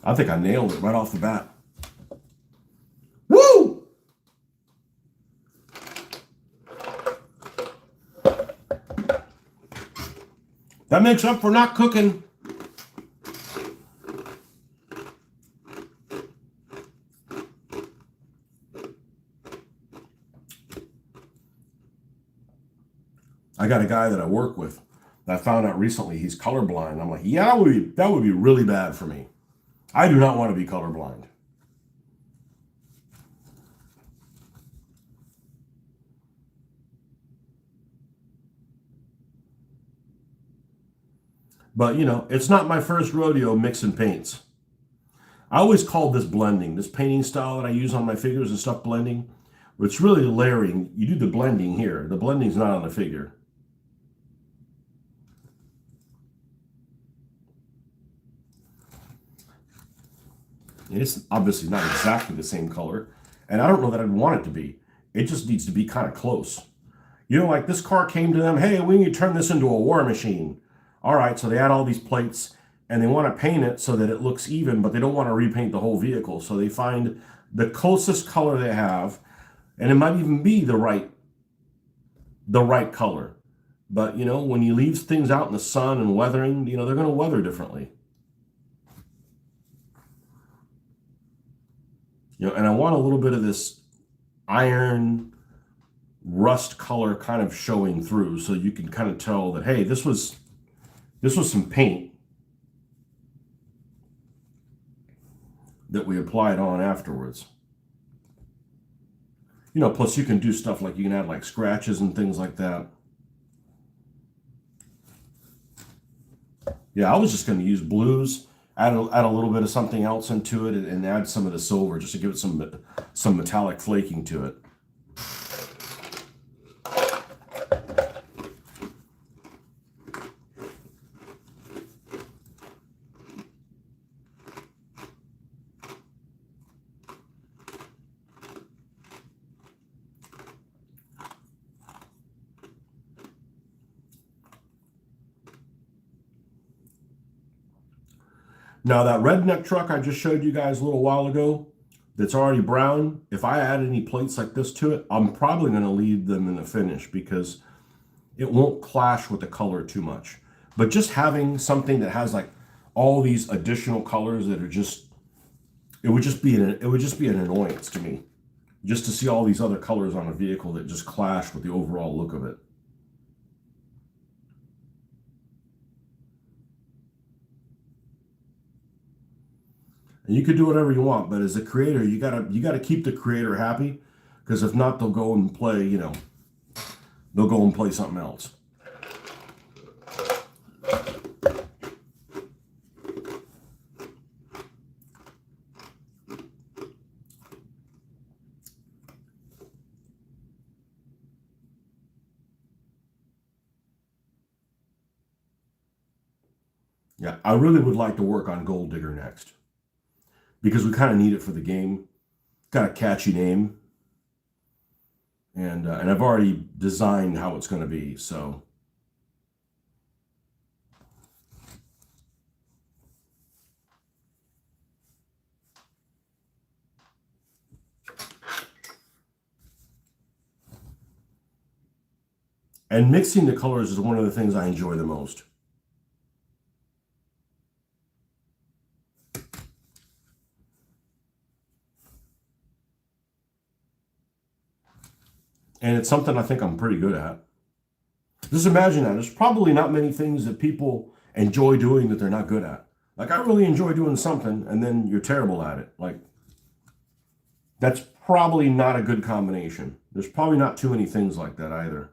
I think I nailed it right off the bat. Woo! That makes up for not cooking. I got a guy that I work with that I found out recently he's colorblind. I'm like, yeah, that would be really bad for me. I do not want to be colorblind. But, you know, it's not my first rodeo mixing paints. I always called this blending. This painting style that I use on my figures and stuff, blending. It's really layering. You do the blending here. The blending's not on the figure. It's obviously not exactly the same color. And I don't know that I'd want it to be. It just needs to be kind of close. You know, like this car came to them, hey, we need to turn this into a war machine. All right, so they add all these plates and they want to paint it so that it looks even, but they don't want to repaint the whole vehicle. So they find the closest color they have, and it might even be the right color. But, you know, when you leave things out in the sun and weathering, you know, they're going to weather differently. You know, and I want a little bit of this iron rust color kind of showing through, so you can kind of tell that, hey, this was some paint that we applied on afterwards. You know, plus you can do stuff like you can add like scratches and things like that. Yeah, I was just going to use blues add a little bit of something else into it, and add some of the silver just to give it some metallic flaking to it. Now that redneck truck I just showed you guys a little while ago, that's already brown, if I add any plates like this to it, I'm probably going to leave them in the finish because it won't clash with the color too much. But just having something that has like all these additional colors that are just, it would just be an annoyance to me, just to see all these other colors on a vehicle that just clash with the overall look of it. And you could do whatever you want, but as a creator, you gotta keep the creator happy, because if not, they'll go and play, they'll go and play something else. Yeah, I really would like to work on Gold Digger next, because we kind of need it for the game. Got a catchy name, and I've already designed how it's going to be. So, and mixing the colors is one of the things I enjoy the most. And it's something I think I'm pretty good at. Just imagine that. There's probably not many things that people enjoy doing that they're not good at. Like, I really enjoy doing something, and then you're terrible at it. Like, that's probably not a good combination. There's probably not too many things like that either.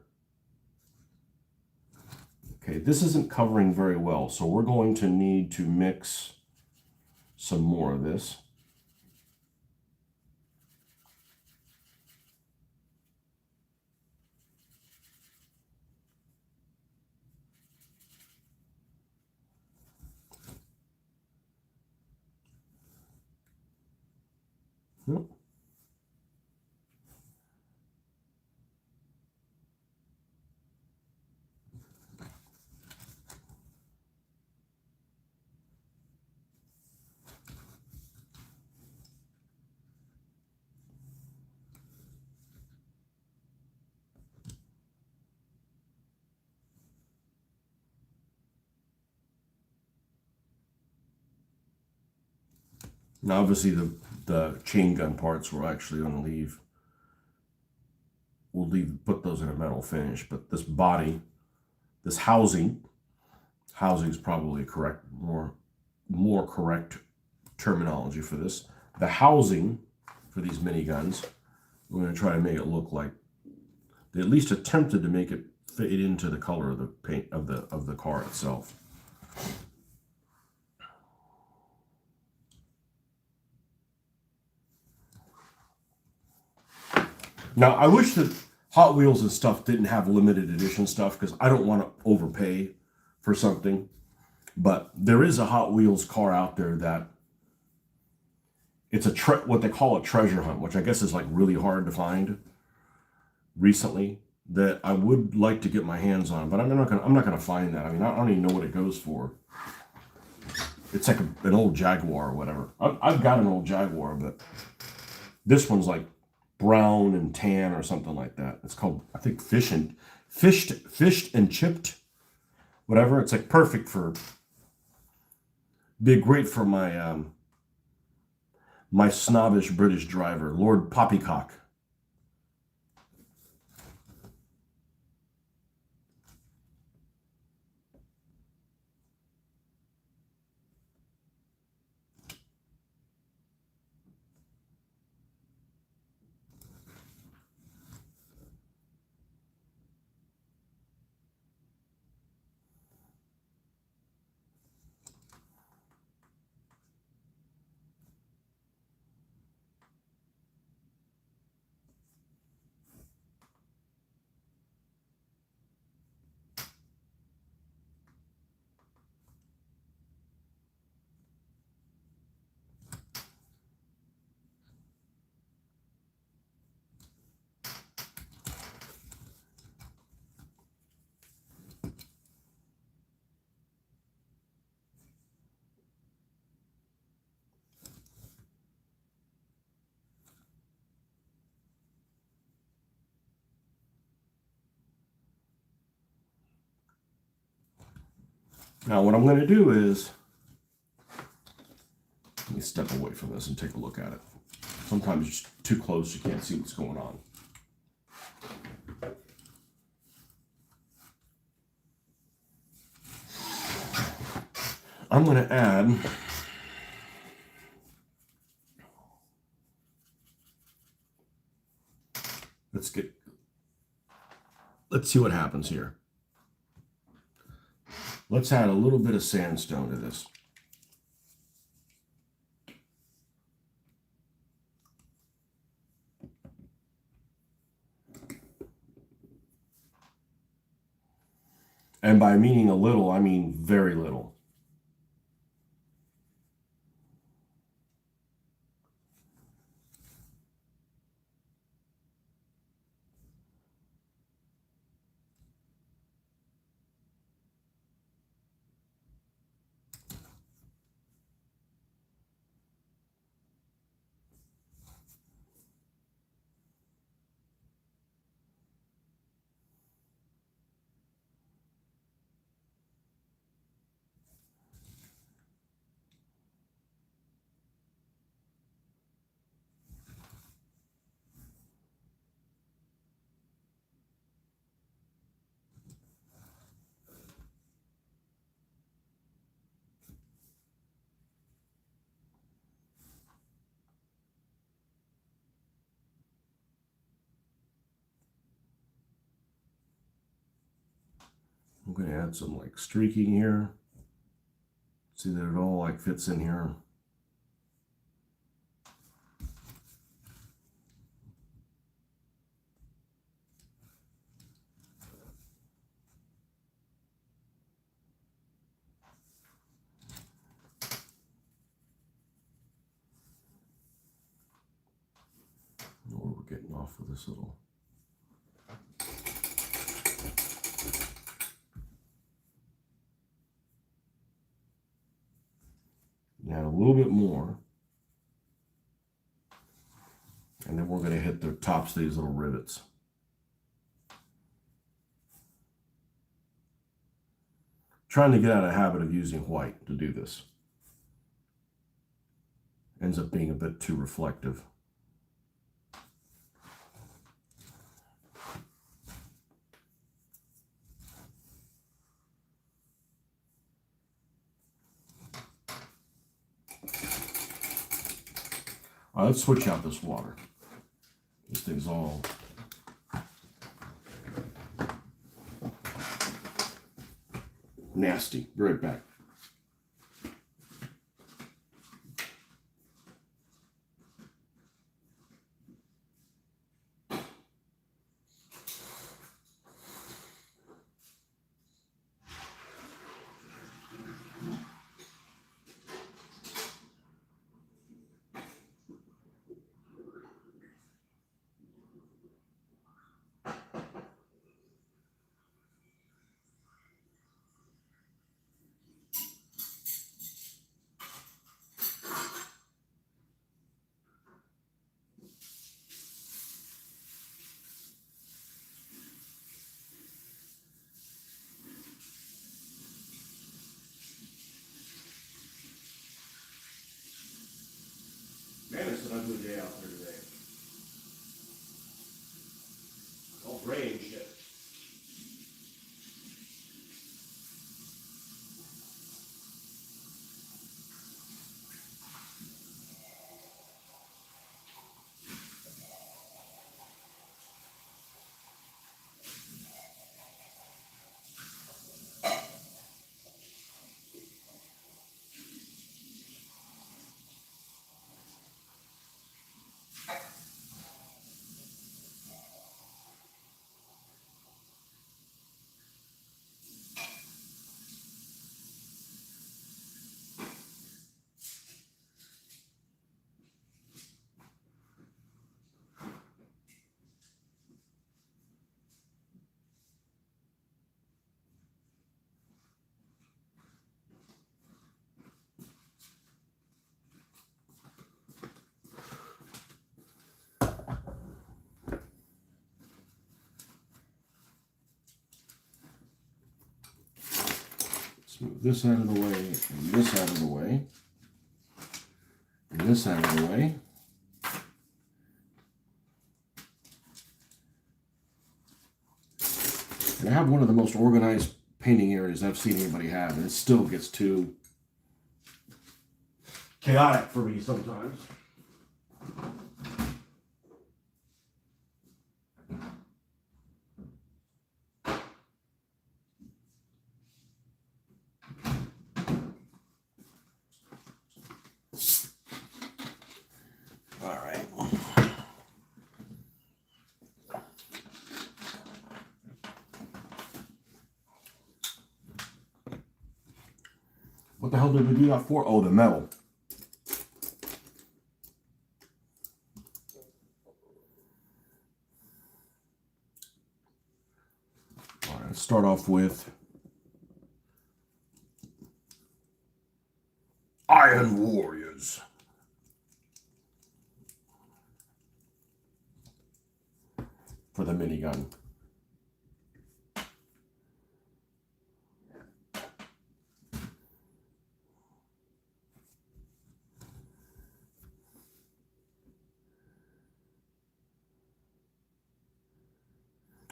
Okay, this isn't covering very well, so we're going to need to mix some more of this. Now, obviously, the chain gun parts we're actually going to leave. Put those in a metal finish, but this body, this housing is probably correct, more correct terminology for this. The housing for these miniguns, we're going to try to make it look like they at least attempted to make it fit into the color of the paint of the car itself. Now, I wish that Hot Wheels and stuff didn't have limited edition stuff, because I don't want to overpay for something. But there is a Hot Wheels car out there that it's what they call a treasure hunt, which I guess is like really hard to find recently, that I would like to get my hands on, but I'm not gonna find that. I mean, I don't even know what it goes for. It's like an old Jaguar or whatever. I've got an old Jaguar, but this one's like brown and tan or something like that. It's called, I think, fished and chipped, whatever. It's like perfect for, be great for my my snobbish British driver, Lord Poppycock. Now what I'm going to do is, let me step away from this and take a look at it. Sometimes it's just too close, you can't see what's going on. I'm going to add let's see what happens here. Let's add a little bit of sandstone to this. And by meaning a little, I mean very little. I'm going to add some like streaking here. See that it all like fits in here. We're getting off with this little. Add a little bit more. And then we're going to hit the tops of these little rivets. Trying to get out of the habit of using white to do this. Ends up being a bit too reflective. All right, let's switch out this water. This thing's all nasty. Be right back. Man, it's an ugly day out there today. All gray and shit. move this out of the way, and this out of the way, and this out of the way. And I have one of the most organized painting areas I've seen anybody have, and it still gets too chaotic for me sometimes. All right. What the hell did we do that for? Oh, the metal. All right, let's start off with Iron Warriors. For the minigun.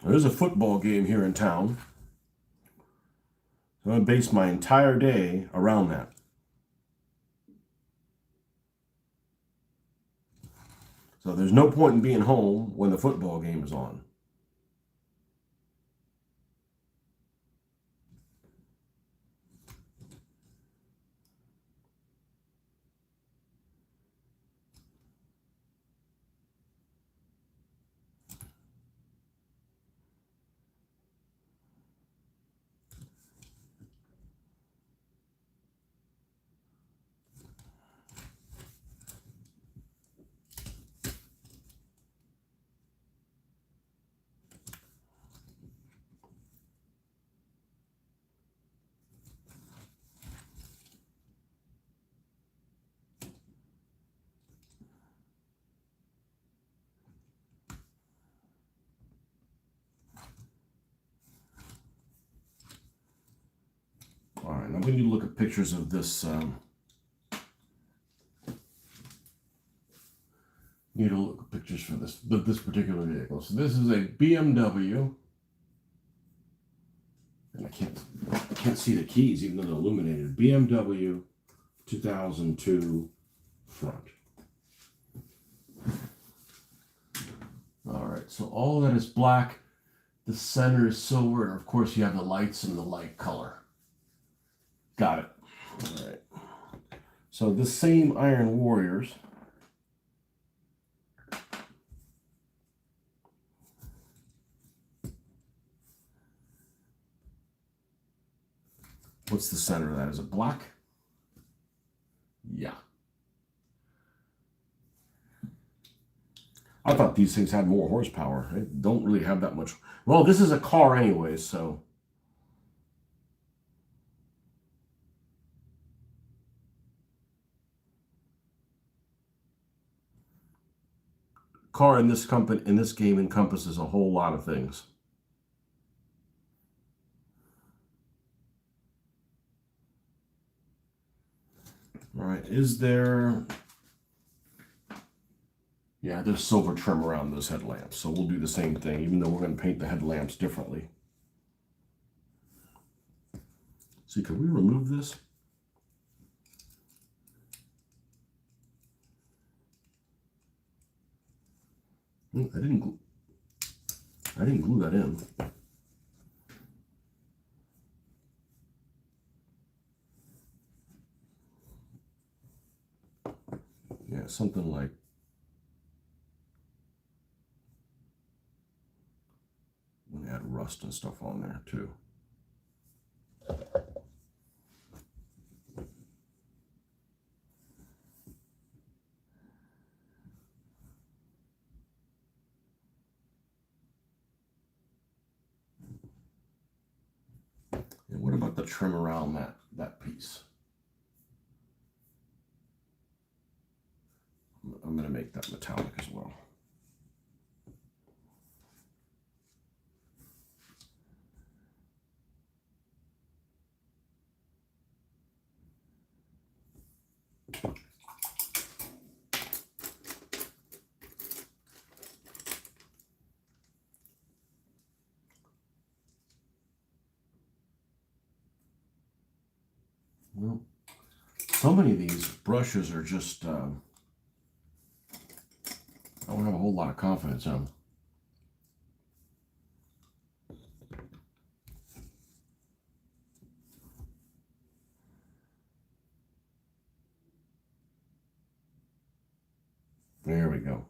There's a football game here in town. So I'm going to base my entire day around that. So there's no point in being home when the football game is on. All right, now we need to look at pictures of this. Need to look at pictures for this particular vehicle. So this is a BMW, and I can't see the keys even though they're illuminated. BMW 2002 front. All right, so all that is black. The center is silver, and of course you have the lights in the light color. Got it. All right. So the same Iron Warriors. What's the center of that? Is it black? Yeah. I thought these things had more horsepower. They don't really have that much. Well, this is a car anyway, so. Car in this game encompasses a whole lot of things. All right, is there... Yeah, there's silver trim around those headlamps, so we'll do the same thing, even though we're going to paint the headlamps differently. See, could we remove this? I didn't glue that in. Yeah, something like I'm gonna add rust and stuff on there too. And what about the trim around that piece? I'm going to make that metallic as well. So many of these brushes are just, I don't have a whole lot of confidence in them. There we go.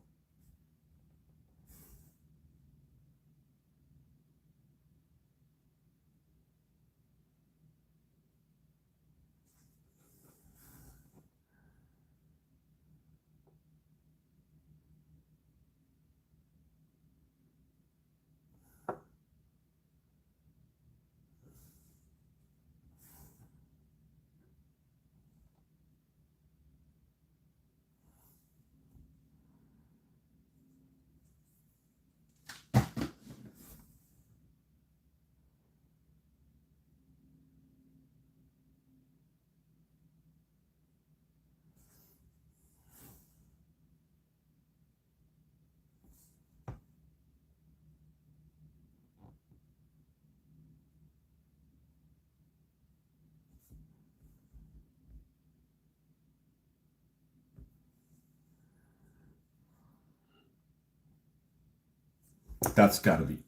That's gotta be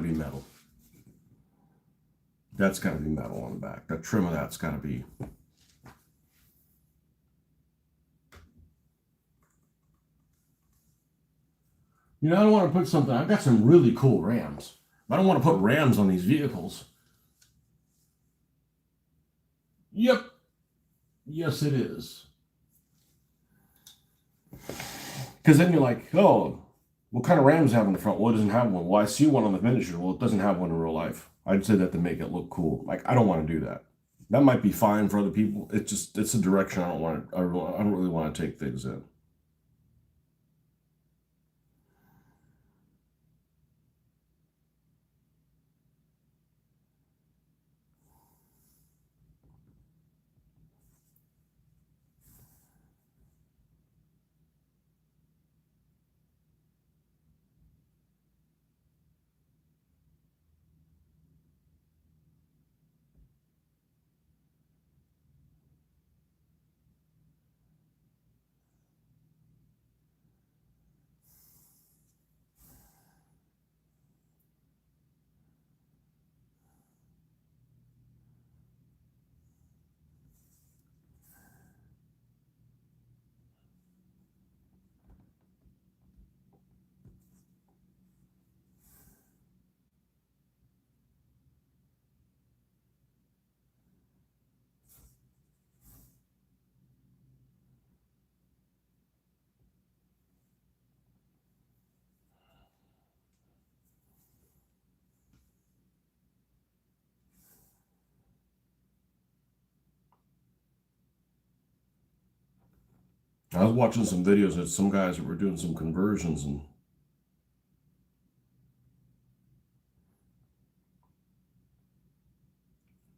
metal. That's gotta be metal on the back. That trim of that's gotta be. You know, I don't want to put something. I've got some really cool Rams. I don't want to put Rams on these vehicles. Yep. Yes, it is. Because then you're like, oh, what kind of Rams have in the front? Well, it doesn't have one. Well, I see one on the miniature. Well, it doesn't have one in real life. I'd say that to make it look cool. Like, I don't want to do that. That might be fine for other people. It's a direction I don't want to, I don't really want to take things in. I was watching some videos of some guys that were doing some conversions, and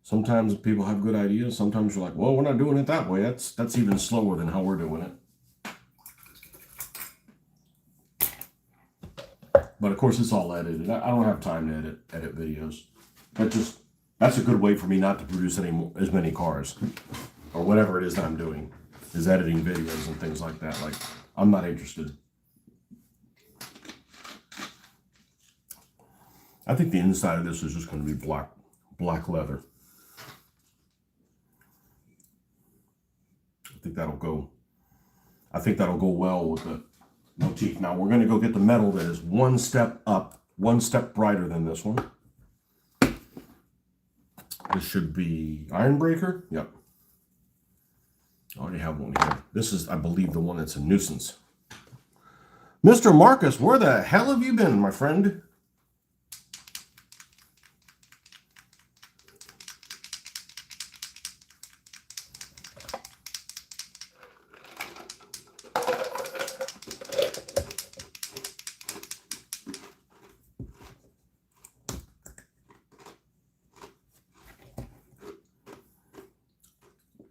sometimes people have good ideas. Sometimes you're like, well, we're not doing it that way. That's even slower than how we're doing it. But of course, it's all edited. I don't have time to edit videos. That's a good way for me not to produce as many cars, or whatever it is that I'm doing, is editing videos and things like that. Like, I'm not interested. I think the inside of this is just going to be black leather. I think that'll go well with the motif. Now we're going to go get the metal that is one step up, one step brighter than this one. This should be Iron Breaker. Yep. I already have one here. This is, I believe, the one that's a nuisance. Mr. Marcus, where the hell have you been, my friend?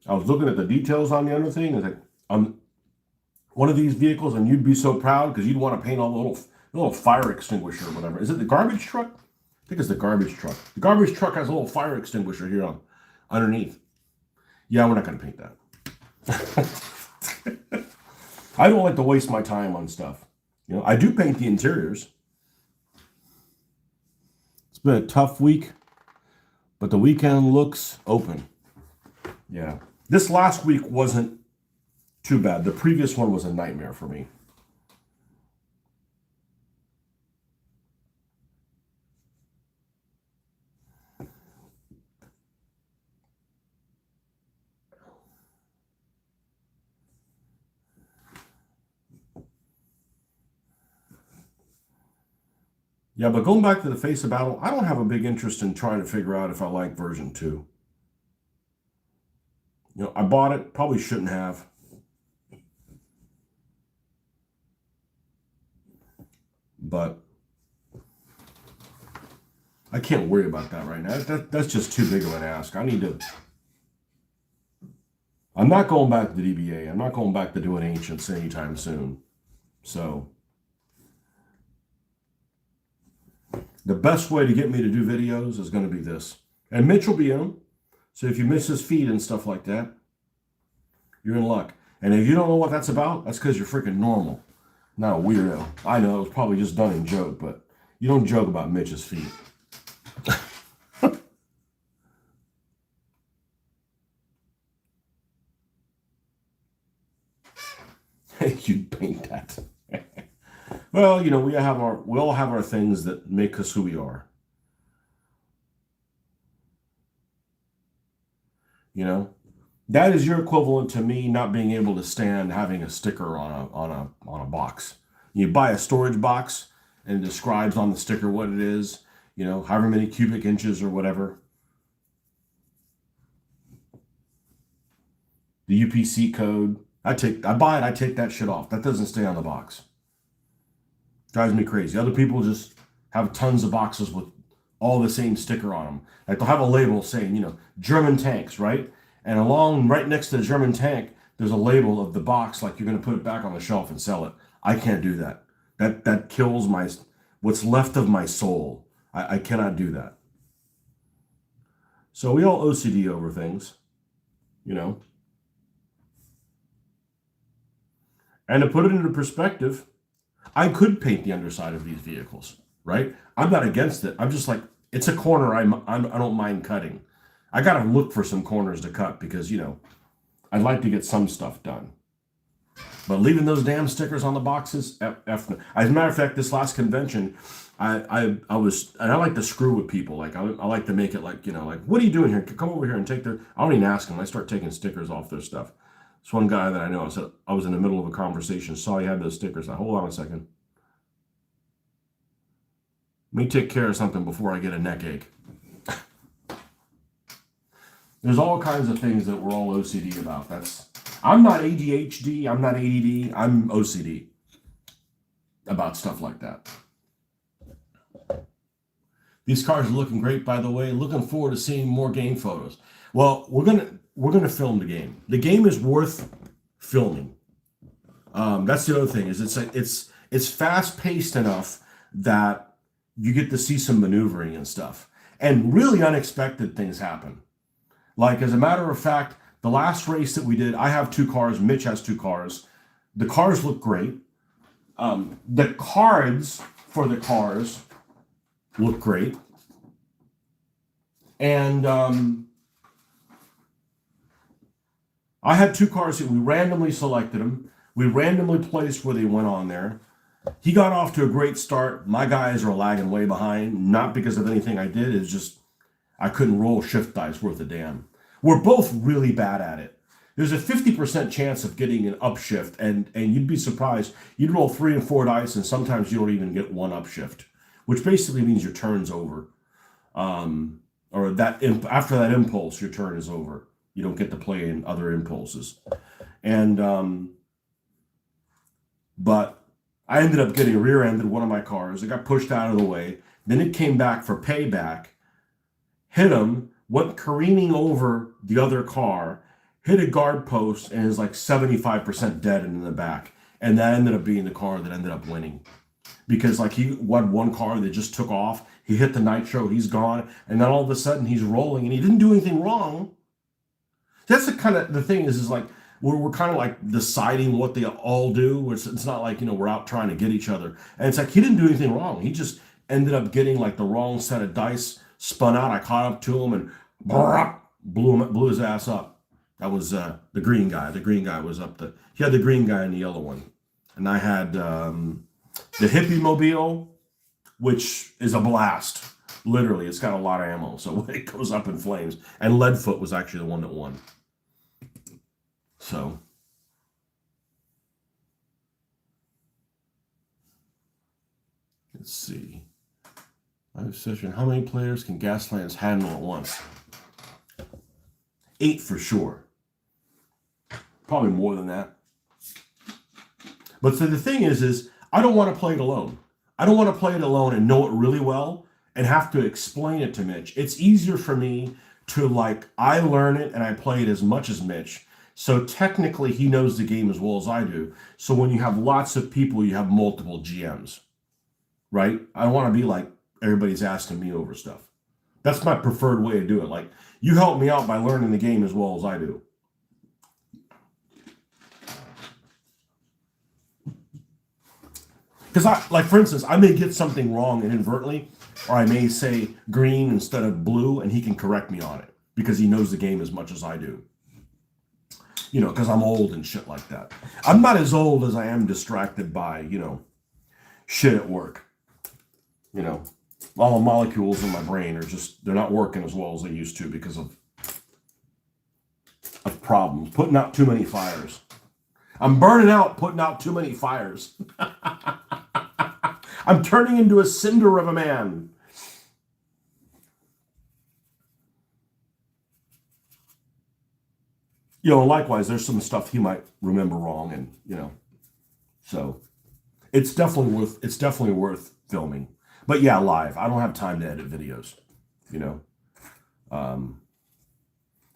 I was looking at the details on the other thing. It's like, one of these vehicles, and you'd be so proud because you'd want to paint all the little fire extinguisher or whatever. Is it the garbage truck? I think it's the garbage truck. The garbage truck has a little fire extinguisher here underneath. Yeah, we're not going to paint that. I don't like to waste my time on stuff. You know, I do paint the interiors. It's been a tough week, but the weekend looks open. Yeah. This last week wasn't too bad. The previous one was a nightmare for me. Yeah, but going back to the Face of Battle, I don't have a big interest in trying to figure out if I like version 2. You know, I bought it, probably shouldn't have. But I can't worry about that right now. That's just too big of an ask. I'm not going back to the DBA. I'm not going back to doing Ancients anytime soon. So the best way to get me to do videos is going to be this. And Mitch will be in them. So if you miss his feed and stuff like that, you're in luck. And if you don't know what that's about, that's because you're freaking normal. Not a weirdo. I know, it was probably just done in joke, but you don't joke about Mitch's feet. You paint that. Well, you know, we all have our things that make us who we are. You know, that is your equivalent to me not being able to stand having a sticker on a box. You buy a storage box and it describes on the sticker what it is, you know, however many cubic inches or whatever. The UPC code. I buy it, I take that shit off. That doesn't stay on the box. Drives me crazy. Other people just have tons of boxes with all the same sticker on them. Like they'll have a label saying, you know, German tanks, right? And along right next to the German tank, there's a label of the box, like you're going to put it back on the shelf and sell it. I can't do that. That kills what's left of my soul. I cannot do that. So we all OCD over things, you know. And to put it into perspective, I could paint the underside of these vehicles, right? I'm not against it. I'm just like, it's a corner I don't mind cutting. I got to look for some corners to cut because, you know, I'd like to get some stuff done. But leaving those damn stickers on the boxes, F. As a matter of fact, this last convention, I like to screw with people. Like I like to make it like, you know, like, what are you doing here? Come over here and take their. I don't even ask them. I start taking stickers off their stuff. This one guy that I know, I was in the middle of a conversation, saw he had those stickers. I hold on a second. Let me take care of something before I get a neck ache. There's all kinds of things that we're all OCD about. I'm not ADHD, I'm not ADD, I'm OCD about stuff like that. These cars are looking great, by the way. Looking forward to seeing more game photos. Well, we're gonna film the game. The game is worth filming. That's the other thing. Is it's fast paced enough that you get to see some maneuvering and stuff, and really unexpected things happen. Like as a matter of fact, the last race that we did, I have 2 cars. Mitch has 2 cars. The cars look great. The cards for the cars look great, and I had 2 cars that we randomly selected them. We randomly placed where they went on there. He got off to a great start. My guys are lagging way behind, not because of anything I did. It's just I couldn't roll shift dice worth a damn. We're both really bad at it. There's a 50% chance of getting an upshift, and you'd be surprised. You'd roll 3 and 4 dice, and sometimes you don't even get 1 upshift, which basically means your turn's over. Or that after that impulse, your turn is over. You don't get to play in other impulses. And but I ended up getting rear-ended one of my cars. It got pushed out of the way. Then it came back for payback, hit him, went careening over the other car, hit a guard post, and is like 75% dead and in the back. And that ended up being the car that ended up winning. Because like he had one car that just took off, he hit the nitro, he's gone, and then all of a sudden he's rolling, and he didn't do anything wrong. That's the kind of the thing is like we're kind of like deciding what they all do. It's not like, we're out trying to get each other. And it's like he didn't do anything wrong. He just ended up getting like the wrong set of dice, spun out. I caught up to him and blew his ass up. That was the green guy. The green guy was up. He had the green guy and the yellow one, and I had the hippie mobile, which is a blast. Literally, it's got a lot of ammo, so it goes up in flames. And Leadfoot was actually the one that won. So, let's see. Live session. How many players can Gaslands handle at once? 8 for sure. Probably more than that. But so the thing is I don't want to play it alone. I don't want to play it alone and know it really well and have to explain it to Mitch. It's easier for me to I learn it and I play it as much as Mitch. So technically he knows the game as well as I do. So when you have lots of people, you have multiple GMs, right? I don't want to be like everybody's asking me over stuff. That's my preferred way to do it. Like, you help me out by learning the game as well as I do. Because for instance, I may get something wrong inadvertently, or I may say green instead of blue, and he can correct me on it because he knows the game as much as I do. Because I'm old and shit like that. I'm not as old as I am distracted by, shit at work. All the molecules in my brain they're not working as well as they used to because of problems. Putting out too many fires. I'm burning out, putting out too many fires. I'm turning into a cinder of a man. Likewise, there's some stuff he might remember wrong, and so it's definitely worth filming. But yeah, live. I don't have time to edit videos.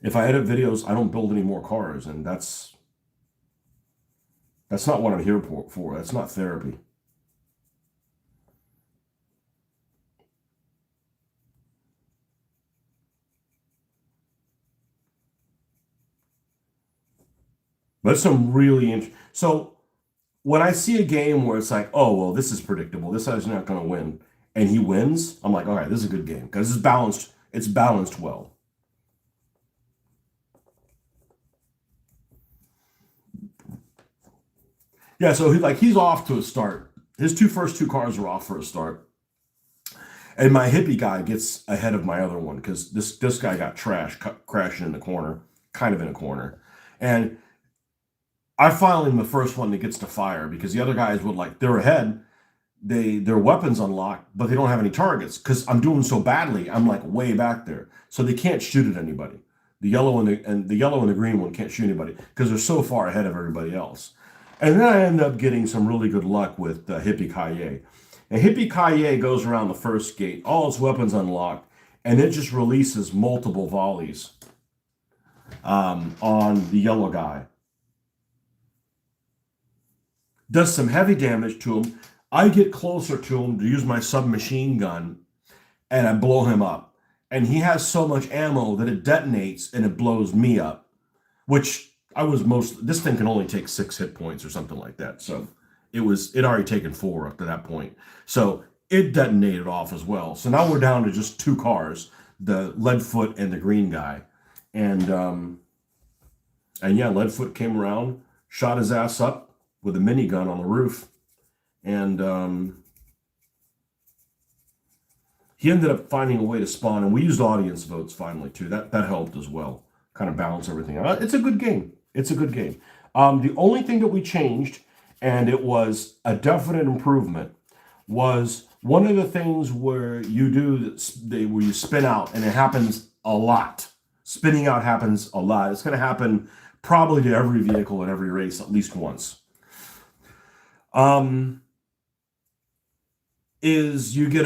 If I edit videos, I don't build any more cars, and that's not what I'm here for. That's not therapy. But some really interesting. So when I see a game where it's like, oh, well, this is predictable. This guy's not going to win. And he wins, I'm like, all right, this is a good game. Because it's balanced. It's balanced well. Yeah, so he's off to a start. His first two cars are off for a start. And my hippie guy gets ahead of my other one because this guy got crashing in the corner, kind of in a corner. And I finally am the first one that gets to fire because the other guys they're ahead. Their weapons unlocked, but they don't have any targets because I'm doing so badly. I'm way back there, so they can't shoot at anybody. The yellow and the green one can't shoot anybody because they're so far ahead of everybody else. And then I end up getting some really good luck with Hippie Kaye. And Hippie Kaye goes around the first gate, all its weapons unlocked, and it just releases multiple volleys on the yellow guy. Does some heavy damage to him. I get closer to him to use my submachine gun, and I blow him up. And he has so much ammo that it detonates and it blows me up, which this thing can only take 6 hit points or something like that. So it already taken 4 up to that point. So it detonated off as well. So now we're down to just 2 cars, the Leadfoot and the green guy. And yeah, Leadfoot came around, shot his ass up with a minigun on the roof. And he ended up finding a way to spawn, and we used audience votes finally too. That helped as well, kind of balance everything out. It's a good game. It's a good game. The only thing that we changed, and it was a definite improvement, was one of the things where you spin out, and it happens a lot. Spinning out happens a lot. It's going to happen probably to every vehicle at every race at least once. Is you get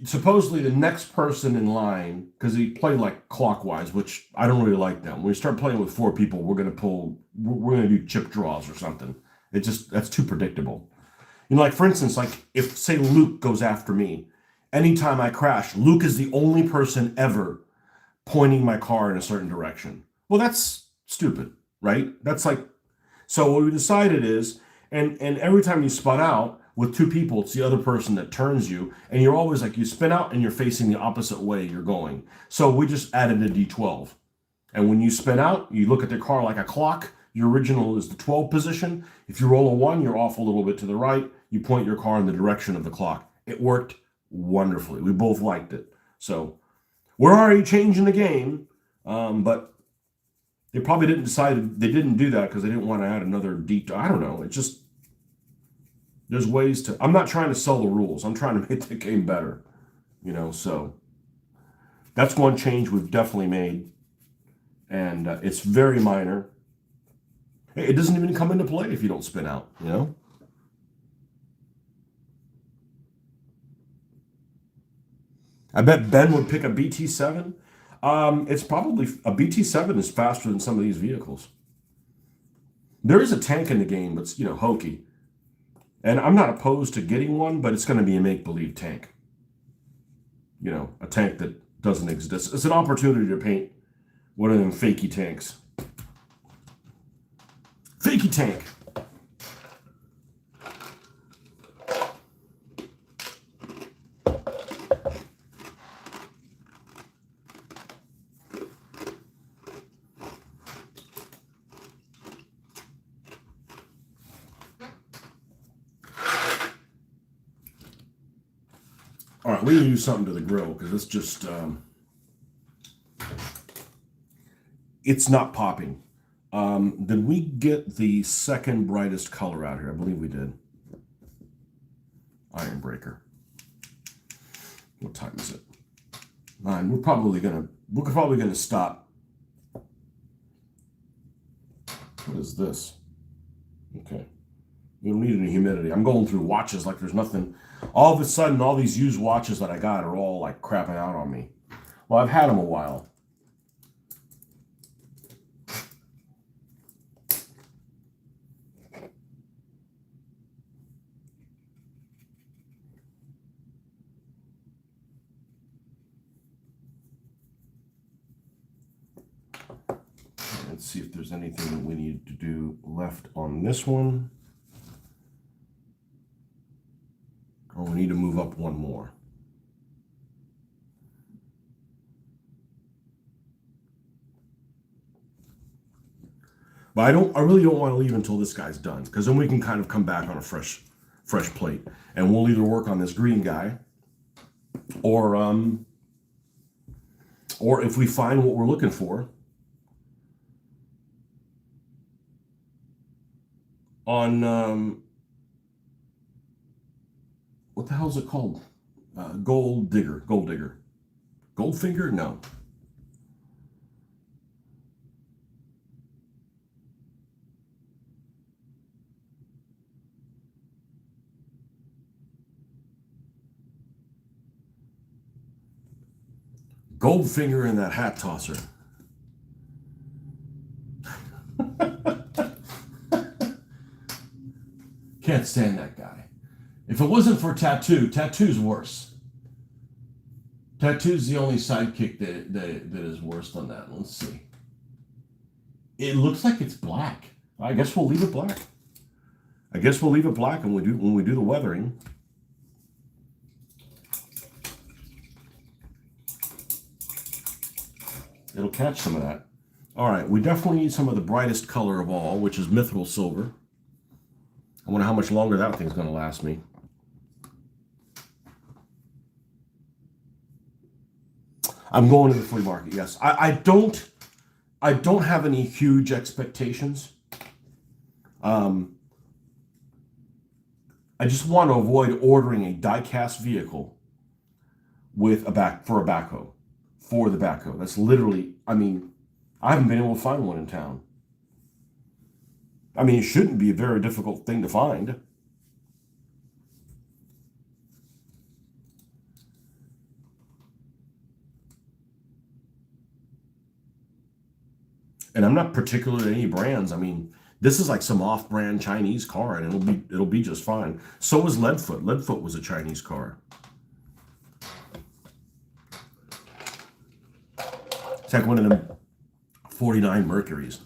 supposedly the next person in line, because you play clockwise, which I don't really like them. When we start playing with 4 people, we're gonna do chip draws or something. That's too predictable. For instance, if say Luke goes after me, anytime I crash, Luke is the only person ever pointing my car in a certain direction. Well, that's stupid, right? That's So what we decided is, and every time you spun out with two people, it's the other person that turns you, and you're always like you spin out and you're facing the opposite way you're going. So we just added a D12. And when you spin out, you look at the car like a clock. Your original is the 12 position. If you roll a 1, you're off a little bit to the right. You point your car in the direction of the clock. It worked wonderfully. We both liked it. So we're already changing the game, but they probably didn't decide they didn't do that because they didn't want to add another detail. I don't know. It just there's ways to. I'm not trying to sell the rules. I'm trying to make the game better. So that's one change we've definitely made, and it's very minor. It doesn't even come into play if you don't spin out. I bet Ben would pick a BT7. It's probably a BT7 is faster than some of these vehicles. There is a tank in the game, but it's hokey. And I'm not opposed to getting one, but it's going to be a make-believe tank. A tank that doesn't exist. It's an opportunity to paint one of them fakey tanks. Fakey tank. All right, we need to do something to the grill because it's just, it's not popping. Did we get the second brightest color out here? I believe we did. Iron breaker. What time is it? 9. We're probably gonna stop. What is this? Okay. We don't need any humidity. I'm going through watches like there's nothing. All of a sudden, all these used watches that I got are all like crapping out on me. Well, I've had them a while. Let's see if there's anything that we need to do left on this one. Or we need to move up one more. But I really don't want to leave until this guy's done, because then we can kind of come back on a fresh plate. And we'll either work on this green guy, or if we find what we're looking for, on what the hell is it called? Gold digger. Goldfinger? No. Goldfinger and that hat tosser. Can't stand that guy. If it wasn't for Tattoo's worse. Tattoo's the only sidekick that is worse than that. Let's see. It looks like it's black. I guess we'll leave it black. And when we do the weathering. It'll catch some of that. All right, we definitely need some of the brightest color of all, which is mithril silver. I wonder how much longer that thing's going to last me. I'm going to the flea market. Yes, I don't have any huge expectations. I just want to avoid ordering a die-cast vehicle with a backhoe for the backhoe. That's literally. I haven't been able to find one in town. It shouldn't be a very difficult thing to find. And I'm not particular to any brands. This is like some off-brand Chinese car, and it'll be just fine. So was Leadfoot. Leadfoot was a Chinese car. It's like one of them 49 Mercuries.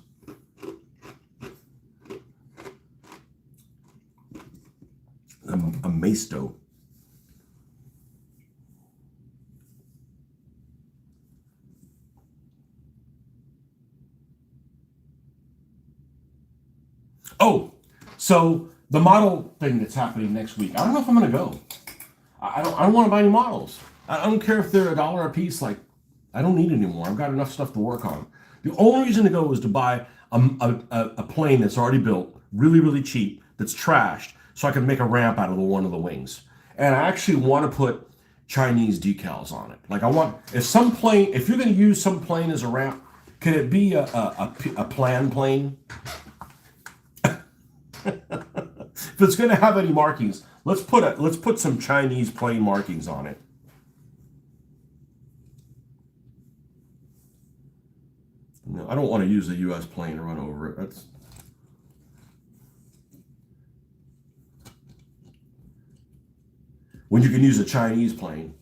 a Maisto. Oh, so the model thing that's happening next week. I don't know if I'm going to go. I don't want to buy any models. I don't care if they're $1 a piece. Like, I don't need anymore. I've got enough stuff to work on. The only reason to go is to buy a plane that's already built, really, really cheap, that's trashed, so I can make a ramp out of one of the wings. And I actually want to put Chinese decals on it. Like, I want, if you're going to use some plane as a ramp, can it be a plan plane? If it's going to have any markings, let's put some Chinese plane markings on it. No, I don't want to use the U.S. plane to run over it. That's when you can use a Chinese plane.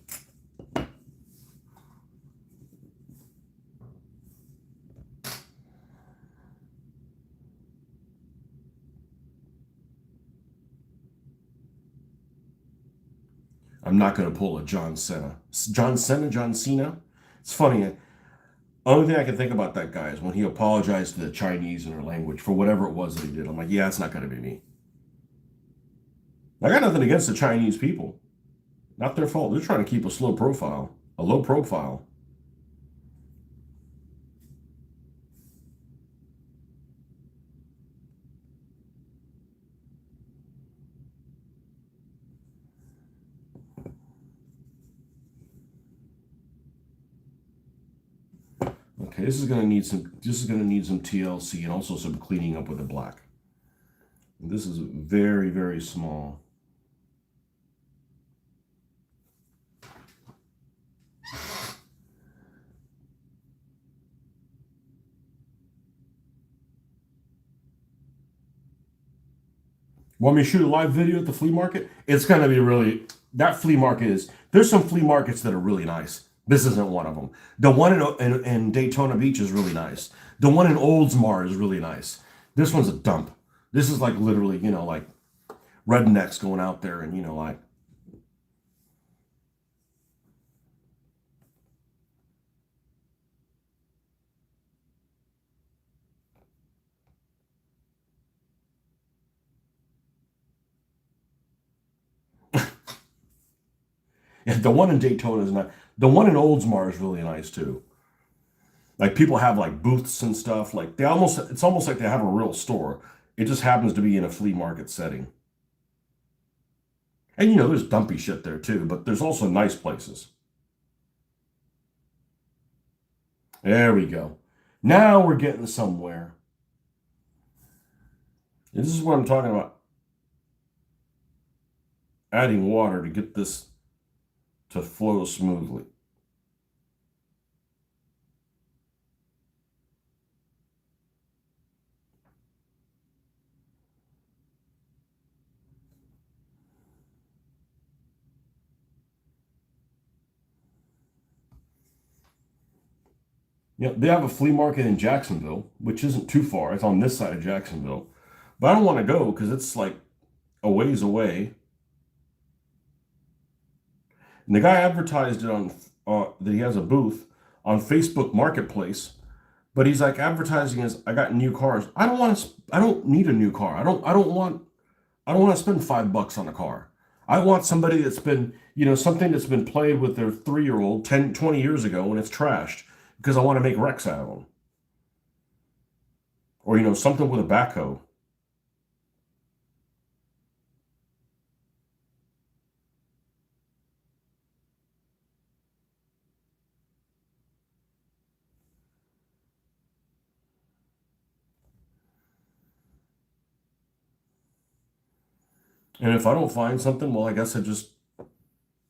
I'm not going to pull a John Cena. John Cena? It's funny. Only thing I can think about that guy is when he apologized to the Chinese in their language for whatever it was that he did. I'm like, yeah, it's not going to be me. I got nothing against the Chinese people. Not their fault. They're trying to keep a low profile. Okay, this is going to need some TLC and also some cleaning up with the black. And this is very, very small. Want me to shoot a live video at the flea market? It's going to be really, that flea market is, there's some flea markets that are really nice. This isn't one of them. The one in Daytona Beach is really nice. The one in Oldsmar is really nice. This one's a dump. This is like literally, like rednecks going out there and, like. Yeah, the one in Daytona is not. The one in Oldsmar is really nice too. Like people have like booths and stuff. Like it's almost like they have a real store. It just happens to be in a flea market setting. And there's dumpy shit there too, but there's also nice places. There we go. Now we're getting somewhere. This is what I'm talking about. Adding water to get this to flow smoothly. They have a flea market in Jacksonville, which isn't too far. It's on this side of Jacksonville. But I don't want to go because it's like a ways away. And the guy advertised it on that he has a booth on Facebook Marketplace, but he's like advertising as I got new cars. I don't need a new car. I don't want to spend $5 on a car. I want somebody that's been, something that's been played with their 3-year-old 10, 20 years ago and it's trashed because I want to make wrecks out of them. Or, something with a backhoe. And if I don't find something, well, I guess I just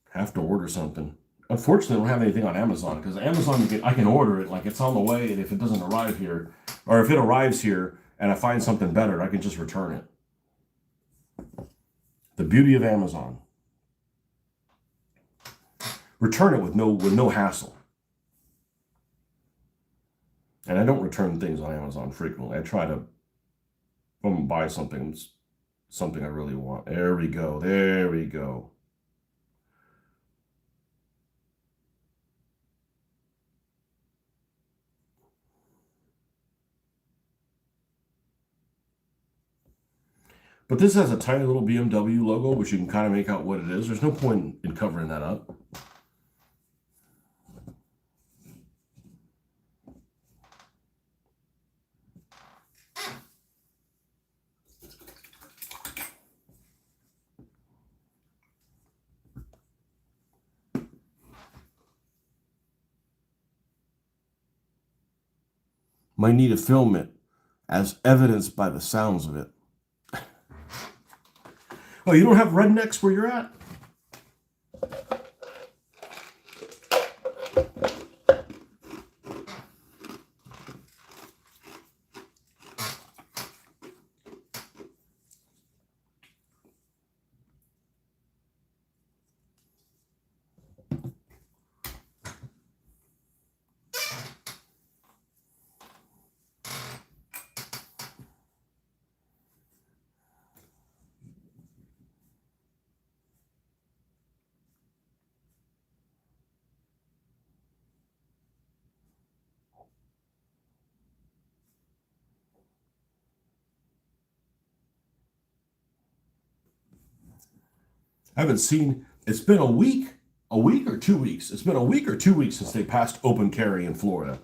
have to order something. Unfortunately, I don't have anything on Amazon because Amazon, I can order it like it's on the way, and if it doesn't arrive here, or if it arrives here and I find something better, I can just return it. The beauty of Amazon. Return it with no hassle. And I don't return things on Amazon frequently. I try to, if I'm gonna buy something, something I really want. There we go. There we go. But this has a tiny little BMW logo, which you can kind of make out what it is. There's no point in covering that up. Might need to film it, as evidenced by the sounds of it. Oh, you don't have rednecks where you're at? I haven't seen, it's been a week or 2 weeks. It's been a week or 2 weeks since they passed open carry in Florida,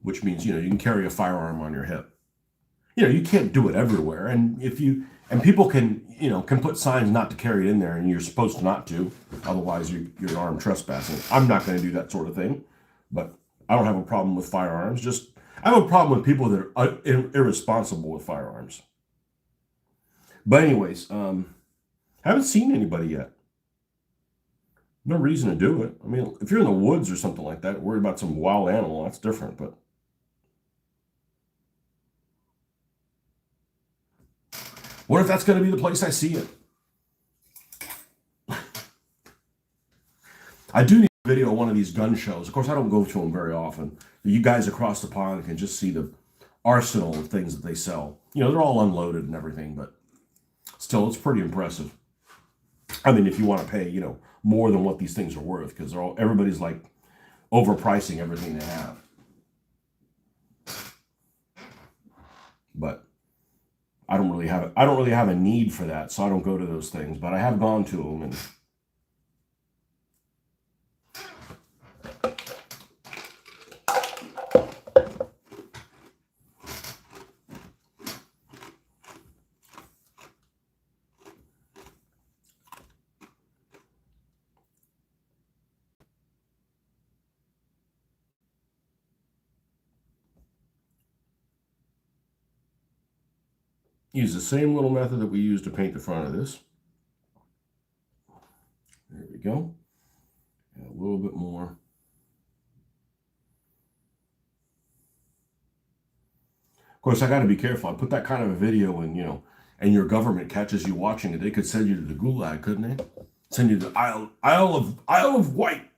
which means, you can carry a firearm on your hip. You can't do it everywhere. And people can put signs not to carry it in there, and you're supposed to not to, otherwise you're armed trespassing. I'm not going to do that sort of thing, but I don't have a problem with firearms. Just, I have a problem with people that are irresponsible with firearms. But anyways, haven't seen anybody yet. No reason to do it. I mean, if you're in the woods or something like that, worried about some wild animal, that's different. But what if that's going to be the place I see it? I do need a video of one of these gun shows. Of course, I don't go to them very often. You guys across the pond can just see the arsenal of things that they sell. They're all unloaded and everything, but still, it's pretty impressive. I mean, if you want to pay, more than what these things are worth, because everybody's like overpricing everything they have. But I don't really have a need for that, so I don't go to those things. But I have gone to them, and use the same little method that we used to paint the front of this. There we go. And a little bit more. Of course, I got to be careful. I put that kind of a video in, and your government catches you watching it, they could send you to the Gulag, couldn't they? Send you to Isle of Wight,